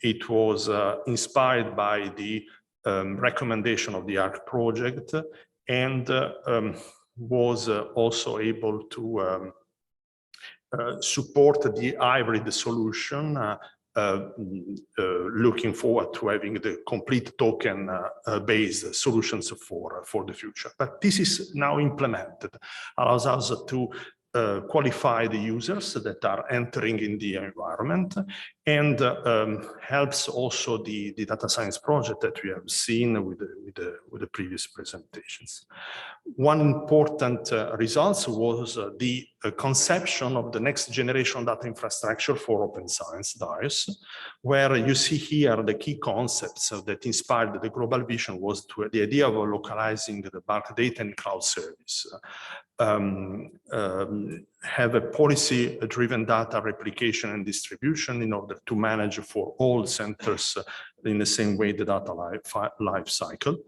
It was inspired by the recommendation of the ARC project and was also able to support the hybrid solution, looking forward to having the complete token based solutions for the future. But this is now implemented, allows us to qualify the users that are entering in the environment, and helps also the data science project that we have seen with the previous presentations. One important result was the conception of the next generation data infrastructure for open science, DIOS, where you see here the key concepts that inspired the global vision was the idea of localizing the bulk data and cloud service. Have a policy-driven data replication and distribution in order to manage for all centers in the same way the data life cycle.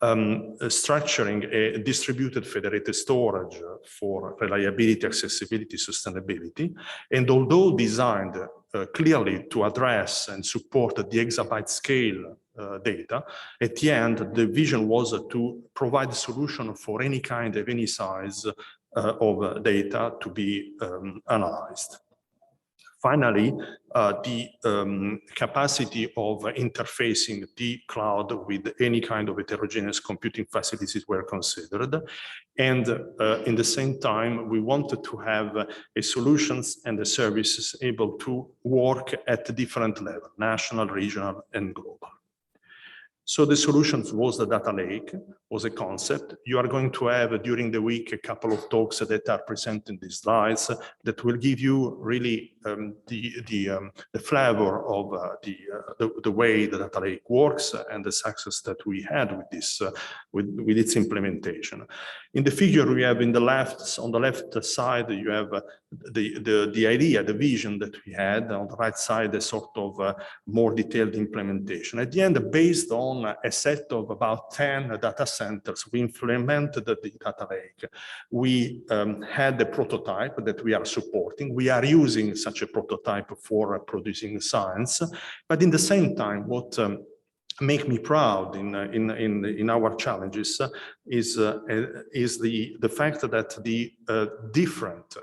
Structuring a distributed federated storage for reliability, accessibility, sustainability. And although designed clearly to address and support the exabyte scale data, at the end, the vision was to provide a solution for any kind of any size of data to be analyzed. Finally, the capacity of interfacing the cloud with any kind of heterogeneous computing facilities were considered. And in the same time, we wanted to have solutions and the services able to work at different levels, national, regional, and global. So the solutions was the data lake, was a concept. You are going to have during the week a couple of talks that are presented in these slides that will give you really the flavor of the way the data lake works and the success that we had with this with its implementation. In the figure we have on the left side you have the idea, the vision that we had. On the right side, a sort of more detailed implementation. At the end, based on a set of about 10 data centers, we implemented the data lake. We had a prototype that we are supporting. We are using such a prototype for producing science, but in the same time, what make me proud in our challenges is the fact that the different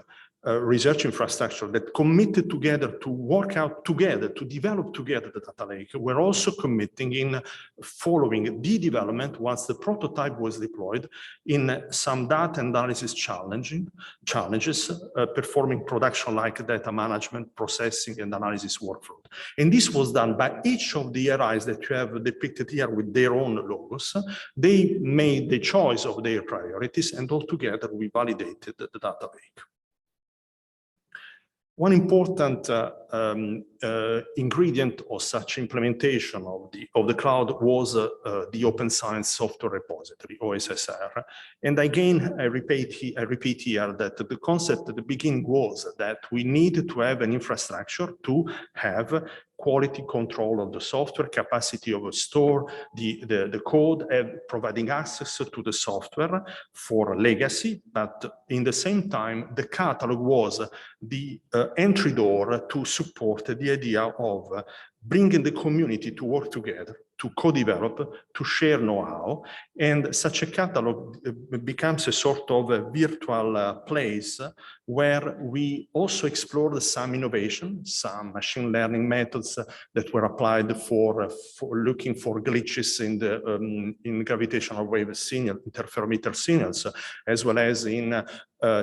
research infrastructure that committed together to work out together, to develop together the data lake, we're also committing in following the development once the prototype was deployed in some data analysis challenges, performing production-like data management, processing, and analysis workflow. And this was done by each of the ARIs that you have depicted here with their own logos. They made the choice of their priorities, and all together we validated the data lake. One important ingredient of such implementation of the cloud was the Open Science Software Repository, OSSR. And again, I repeat here that the concept at the beginning was that we needed to have an infrastructure to have quality control of the software, capacity of a store, the code, and providing access to the software for legacy. But in the same time, the catalog was the entry door to support the idea of bringing the community to work together, to co-develop, to share know-how. And such a catalog becomes a sort of a virtual place where we also explored some innovation, some machine learning methods that were applied for looking for glitches in the in gravitational wave signal, interferometer signals, as well as in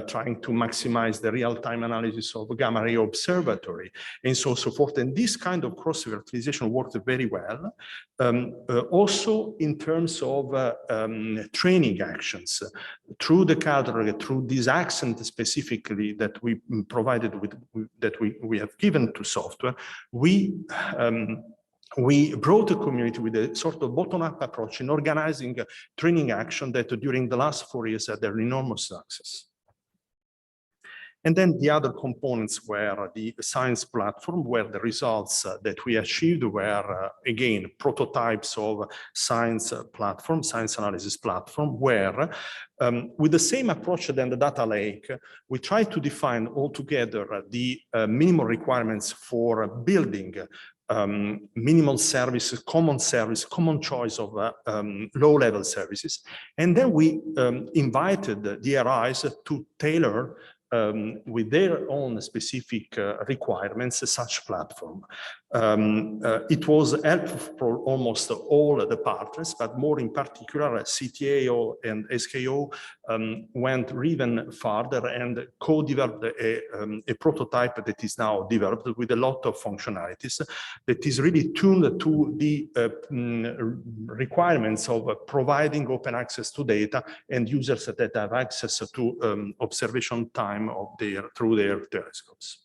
trying to maximize the real-time analysis of gamma ray observatory, and so forth. And this kind of cross-fertilization worked very well. Also in terms of training actions, through the cadre, through this accent specifically that we provided with, that we have given to software, we brought the community with a sort of bottom-up approach in organizing training action that during the last 4 years had an enormous success. And then the other components were the science platform, where the results that we achieved were, again, prototypes of science platform, science analysis platform, where with the same approach than the data lake, we try to define altogether the minimum requirements for building minimal services, common choice of low-level services. And then we invited the RIs to tailor with their own specific requirements, such platform. It was helpful for almost all the partners, but more in particular, CTAO and SKO went even farther and co-developed a prototype that is now developed with a lot of functionalities that is really tuned to the requirements of providing open access to data and users that have access to observation time of through their telescopes.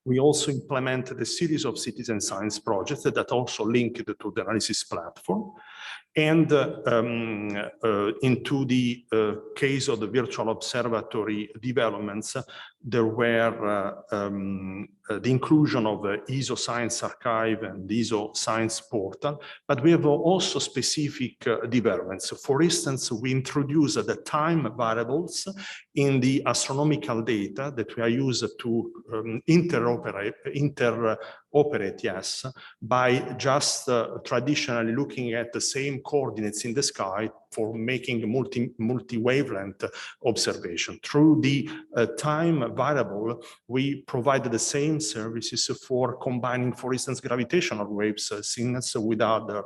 We also implemented a series of citizen science projects that also linked to the analysis platform. And into the case of the virtual observatory developments, there were the inclusion of the ESO Science Archive and the ESO Science Portal, but we have also specific developments. For instance, we introduced the time variables in the astronomical data that we are used to interoperate, yes, by just traditionally looking at the same coordinates in the sky for making multi-wavelength observation. Through the time variable, we provided the same services for combining, for instance, gravitational waves signals with other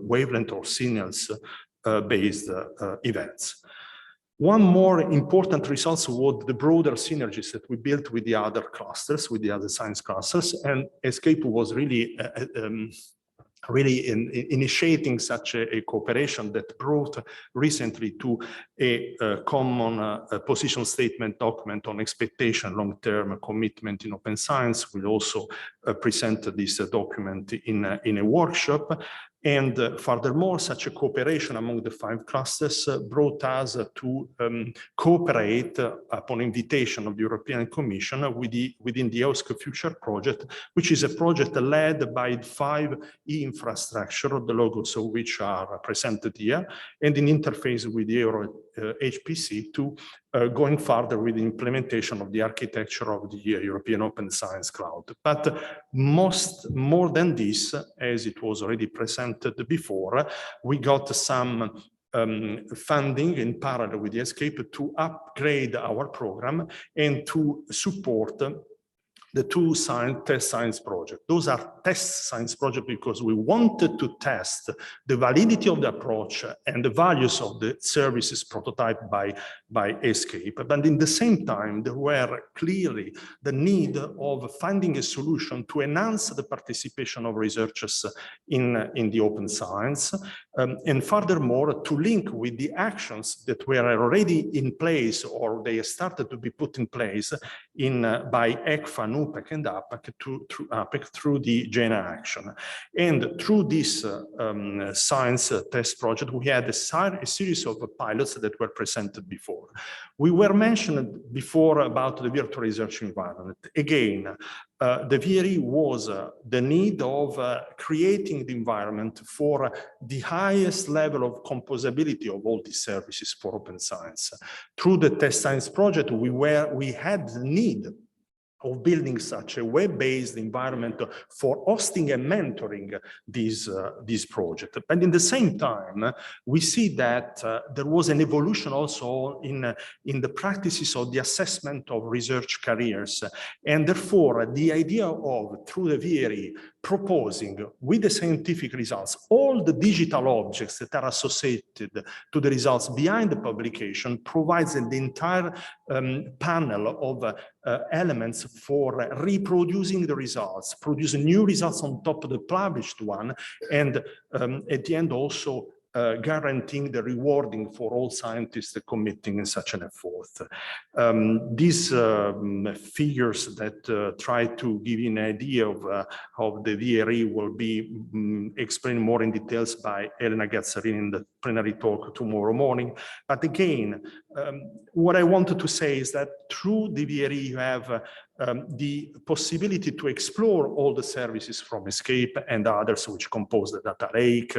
wavelength or signals based events. One more important result was the broader synergies that we built with the other clusters, with the other science clusters, and ESCAPE was really initiating such a cooperation that brought recently to a common position statement document on expectation, long-term commitment in open science. We'll also present this document in a workshop. And furthermore, such a cooperation among the 5 clusters brought us to cooperate upon invitation of the European Commission within the EOSC Future project, which is a project led by 5 e-infrastructure, the logos of which are presented here, and in interface with the Euro HPC to going further with the implementation of the architecture of the European Open Science Cloud. But more than this, as it was already presented before, we got some funding in parallel with the ESCAPE to upgrade our program and to support the 2 test science projects. Those are test science projects because we wanted to test the validity of the approach and the values of the services prototyped by ESCAPE. But in the same time, there were clearly the need of finding a solution to enhance the participation of researchers in the open science, and furthermore, to link with the actions that were already in place or they started to be put in place by ECFA, NUPEC, and APEC through the GENA action. And through this science test project, we had a series of pilots that were presented before. We were mentioned before about the virtual research environment. Again, the VRE was the need of creating the environment for the highest level of composability of all these services for open science. Through the test science project, we had the need of building such a web-based environment for hosting and mentoring this project. But in the same time, we see that there was an evolution also in the practices of the assessment of research careers. And therefore, the idea of, through the VRE, proposing with the scientific results, all the digital objects that are associated to the results behind the publication provides the entire panel of elements for reproducing the results, producing new results on top of the published one, and at the end also guaranteeing the rewarding for all scientists committing in such an effort. These figures that try to give you an idea of the VRE will be explained more in details by Elena Gazzarini in the plenary talk tomorrow morning. But again, what I wanted to say is that through the VRE you have the possibility to explore all the services from Escape and others which compose the data lake,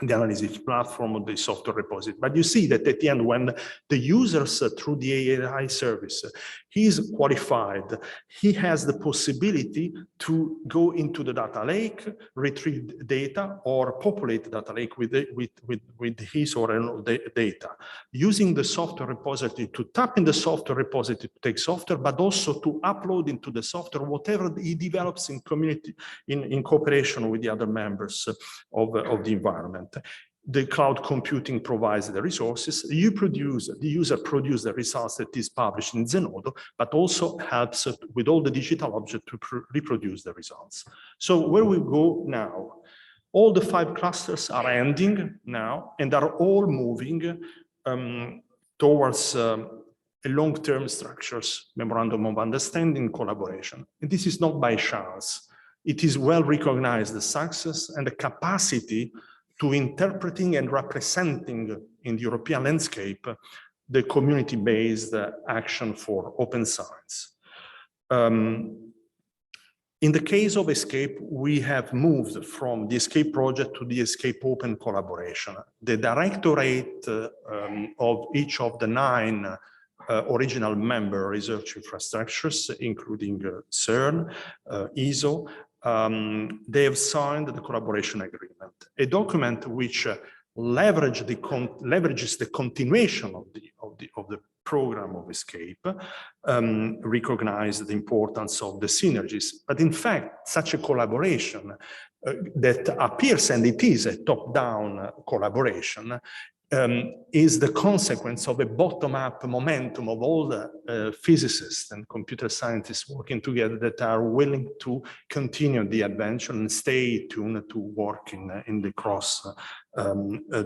the analysis platform, the software repository. But you see that at the end, when the users through the AI service, he is qualified, he has the possibility to go into the data lake, retrieve data, or populate the data lake with his or her data, using the software repository to tap in the software repository to take software, but also to upload into the software whatever he develops in community, in cooperation with the other members of the environment. The cloud computing provides the resources. The user produces the results that is published in Zenodo, but also helps with all the digital objects to reproduce the results. So where we go now? All the 5 clusters are ending now and are all moving towards a long-term structures, memorandum of understanding, collaboration. And this is not by chance. It is well recognized, the success and the capacity to interpreting and representing in the European landscape the community-based action for open science. In the case of Escape, we have moved from the Escape project to the Escape Open collaboration. The directorate of each of the 9 original member research infrastructures, including CERN, ESO, they have signed the collaboration agreement, a document which leverages the continuation of the program of Escape, recognize the importance of the synergies. But in fact, such a collaboration that appears, and it is a top-down collaboration, is the consequence of a bottom-up momentum of all the physicists and computer scientists working together that are willing to continue the adventure and stay tuned to work in the cross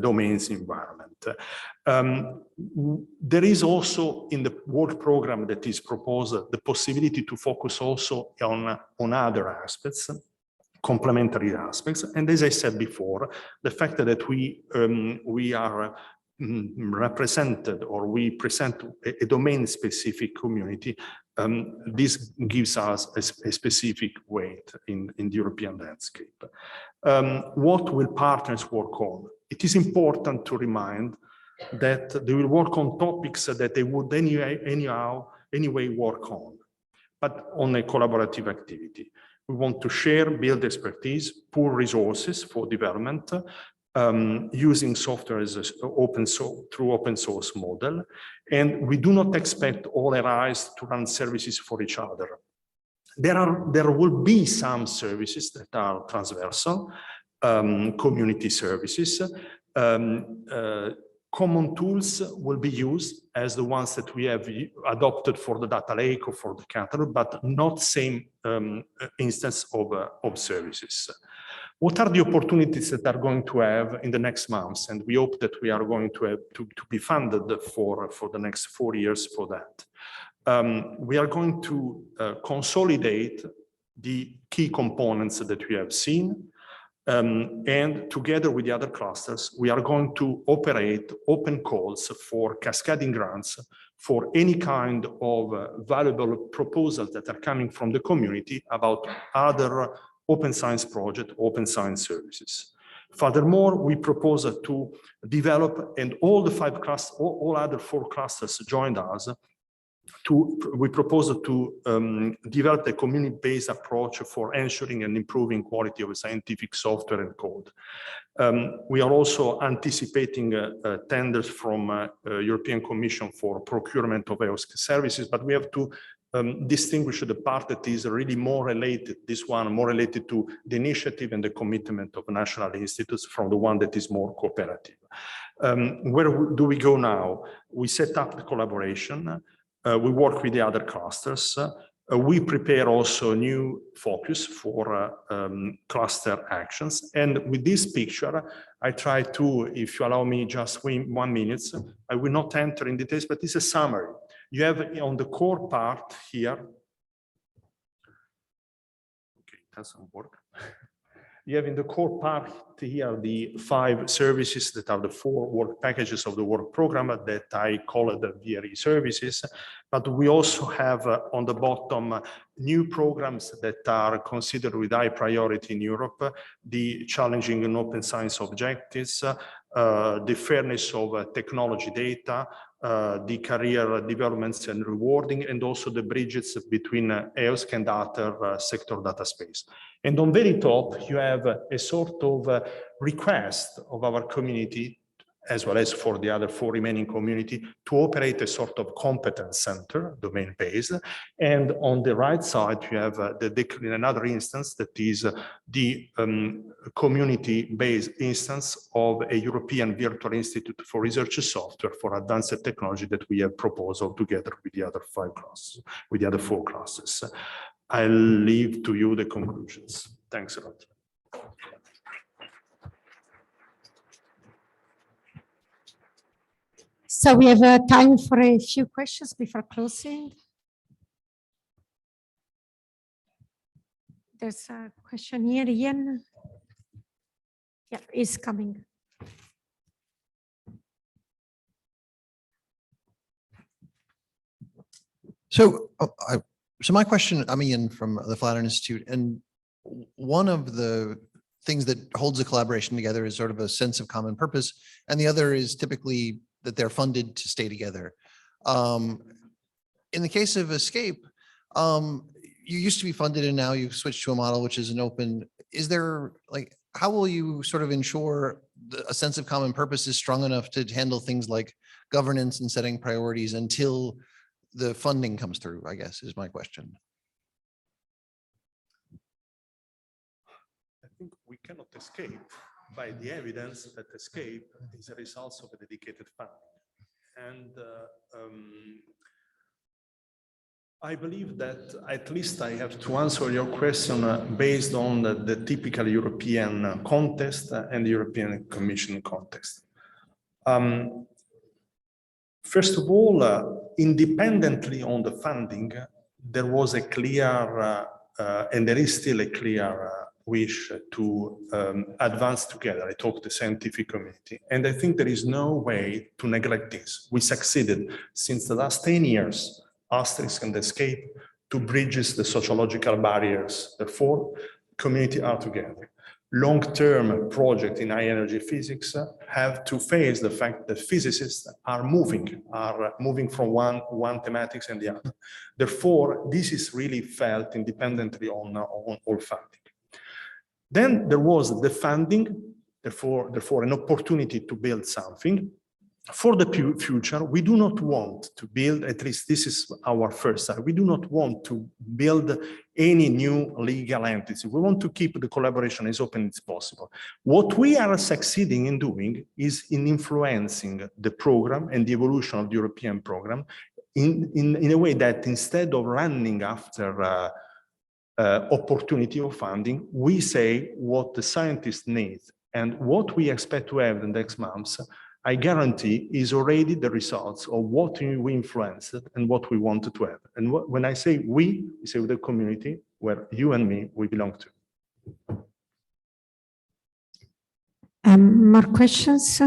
domains environment. There is also in the work program that is proposed the possibility to focus also on other aspects, complementary aspects. And as I said before, the fact that we are represented, or we present a domain-specific community, this gives us a specific weight in the European landscape. What will partners work on? It is important to remind that they will work on topics that they would anyway work on, but on a collaborative activity. We want to share, build expertise, pool resources for development, using software as open source, through open source model. And we do not expect all RIs to run services for each other. There will be some services that are transversal, community services. Common tools will be used as the ones that we have adopted for the data lake or for the catalog, but not same instance of services. What are the opportunities that are going to have in the next months? And we hope that we are going to have to be funded for the next 4 years for that. We are going to consolidate the key components that we have seen. And together with the other clusters, we are going to operate open calls for cascading grants for any kind of valuable proposals that are coming from the community about other open science projects, open science services. Furthermore, we propose to develop, and all the 5 clusters, all other 4 clusters joined us, we propose to develop a community-based approach for ensuring and improving quality of scientific software and code. We are also anticipating tenders from European Commission for procurement of EOS services, but we have to distinguish the part that is really more related, this one more related to the initiative and the commitment of national institutes from the one that is more cooperative. Where do we go now? We set up the collaboration. We work with the other clusters. We prepare also new focus for cluster actions. And with this picture, I try to, if you allow me just 1 minute, I will not enter in details, but it's a summary. You have on the core part here, okay, it doesn't work. You have in the core part here the 5 services that are the 4 work packages of the work program that I call it the VRE services. But we also have on the bottom new programs that are considered with high priority in Europe, the challenging and open science objectives, the fairness of technology data, the career developments and rewarding, and also the bridges between EOSC and other sector data space. And on very top, you have a sort of request of our community, as well as for the other 4 remaining community, to operate a sort of competence center, domain-based. And on the right side, you have in another instance that is the community-based instance of a European Virtual Institute for Research Software for Advanced Technology that we have proposed together with the other 5 classes, with the other 4 classes. I'll leave to you the conclusions. Thanks a lot. So we have time for a few questions before closing. There's a question here, Ian. Yeah, it's coming. So, so my question, I'm Ian from the Flatiron Institute, and one of the things that holds the collaboration together is sort of a sense of common purpose, and the other is typically that they're funded to stay together. In the case of Escape, you used to be funded and now you've switched to a model which is an open. Is there, like, how will you sort of ensure a sense of common purpose is strong enough to handle things like governance and setting priorities until the funding comes through, I guess, is my question. I think we cannot escape by the evidence that Escape is a result of a dedicated funding. And I believe that at least I have to answer your question based on the typical European context and the European Commission context. First of all, independently on the funding, there was a clear, and there is still a clear wish to advance together. I talked to the scientific community, and I think there is no way to neglect this. We succeeded since the last 10 years, Asterisk and Escape, to bridge the sociological barriers. Therefore, community are together. Long-term projects in high energy physics have to face the fact that physicists are moving from one thematics and the other. Therefore, this is really felt independently on all funding. Then there was the funding, therefore an opportunity to build something. For the future, we do not want to build, at least this is our first side, we do not want to build any new legal entity. We want to keep the collaboration as open as possible. What we are succeeding in doing is in influencing the program and the evolution of the European program in a way that instead of running after opportunity of funding, we say what the scientists need and what we expect to have in the next months. I guarantee is already the results of what we influenced and what we wanted to have. And when I say we say the community where you and me, we belong to. More questions?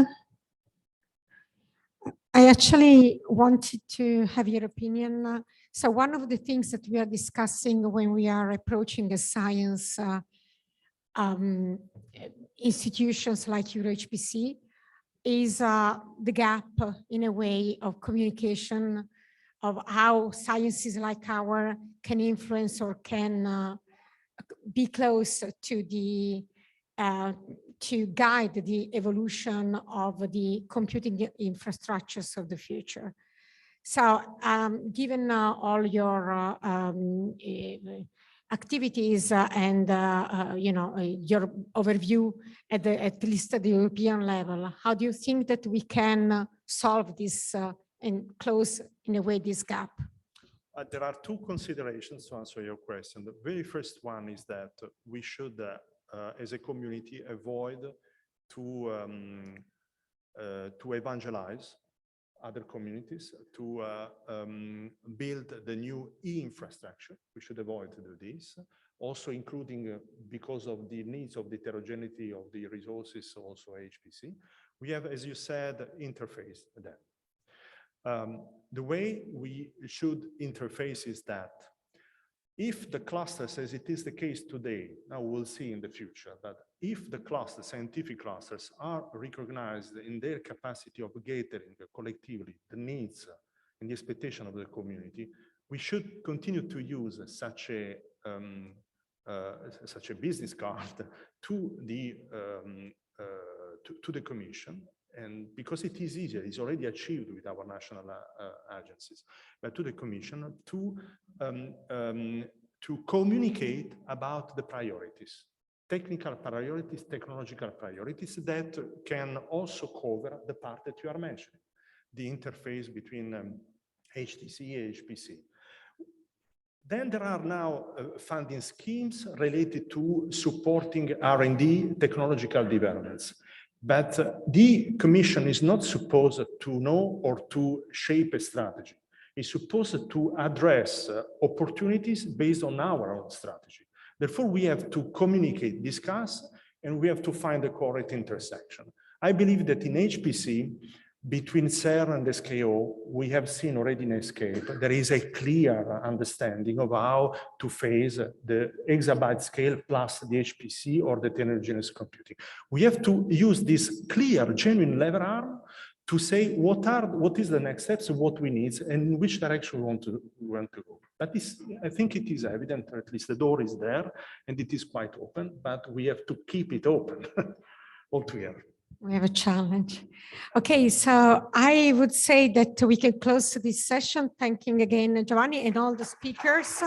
I actually wanted to have your opinion. So one of the things that we are discussing when we are approaching the science institutions like EuroHPC is the gap in a way of communication of how sciences like our can influence or can be close to the to guide the evolution of the computing infrastructures of the future. So given all your activities and your overview at least at the European level, how do you think that we can solve this and close in a way this gap? There are two considerations to answer your question. The very first one is that we should, as a community, avoid to evangelize other communities to build the new e-infrastructure. We should avoid to do this. Also including, because of the needs of the heterogeneity of the resources, also HPC. We have, as you said, interface that. The way we should interface is that if the clusters, as it is the case today, now we'll see in the future, that if the clusters, scientific clusters, are recognized in their capacity of gathering collectively the needs and the expectation of the community, we should continue to use such a business card to the Commission. And because it is easier, it's already achieved with our national agencies, but to the Commission to communicate about the priorities, technical priorities, technological priorities that can also cover the part that you are mentioning, the interface between HTC and HPC. Then there are now funding schemes related to supporting R&D technological developments. But the Commission is not supposed to know or to shape a strategy. It's supposed to address opportunities based on our own strategy. Therefore, we have to communicate, discuss, and we have to find the correct intersection. I believe that in HPC, between CERN and SKO, we have seen already in ESCAPE, there is a clear understanding of how to phase the exabyte scale plus the HPC or the heterogeneous computing. We have to use this clear, genuine lever arm to say what is the next steps, what we need, and in which direction we want to go. But I think it is evident, or at least the door is there, and it is quite open, but we have to keep it open altogether. We have a challenge. Okay, so I would say that we can close this session, thanking again Giovanni and all the speakers.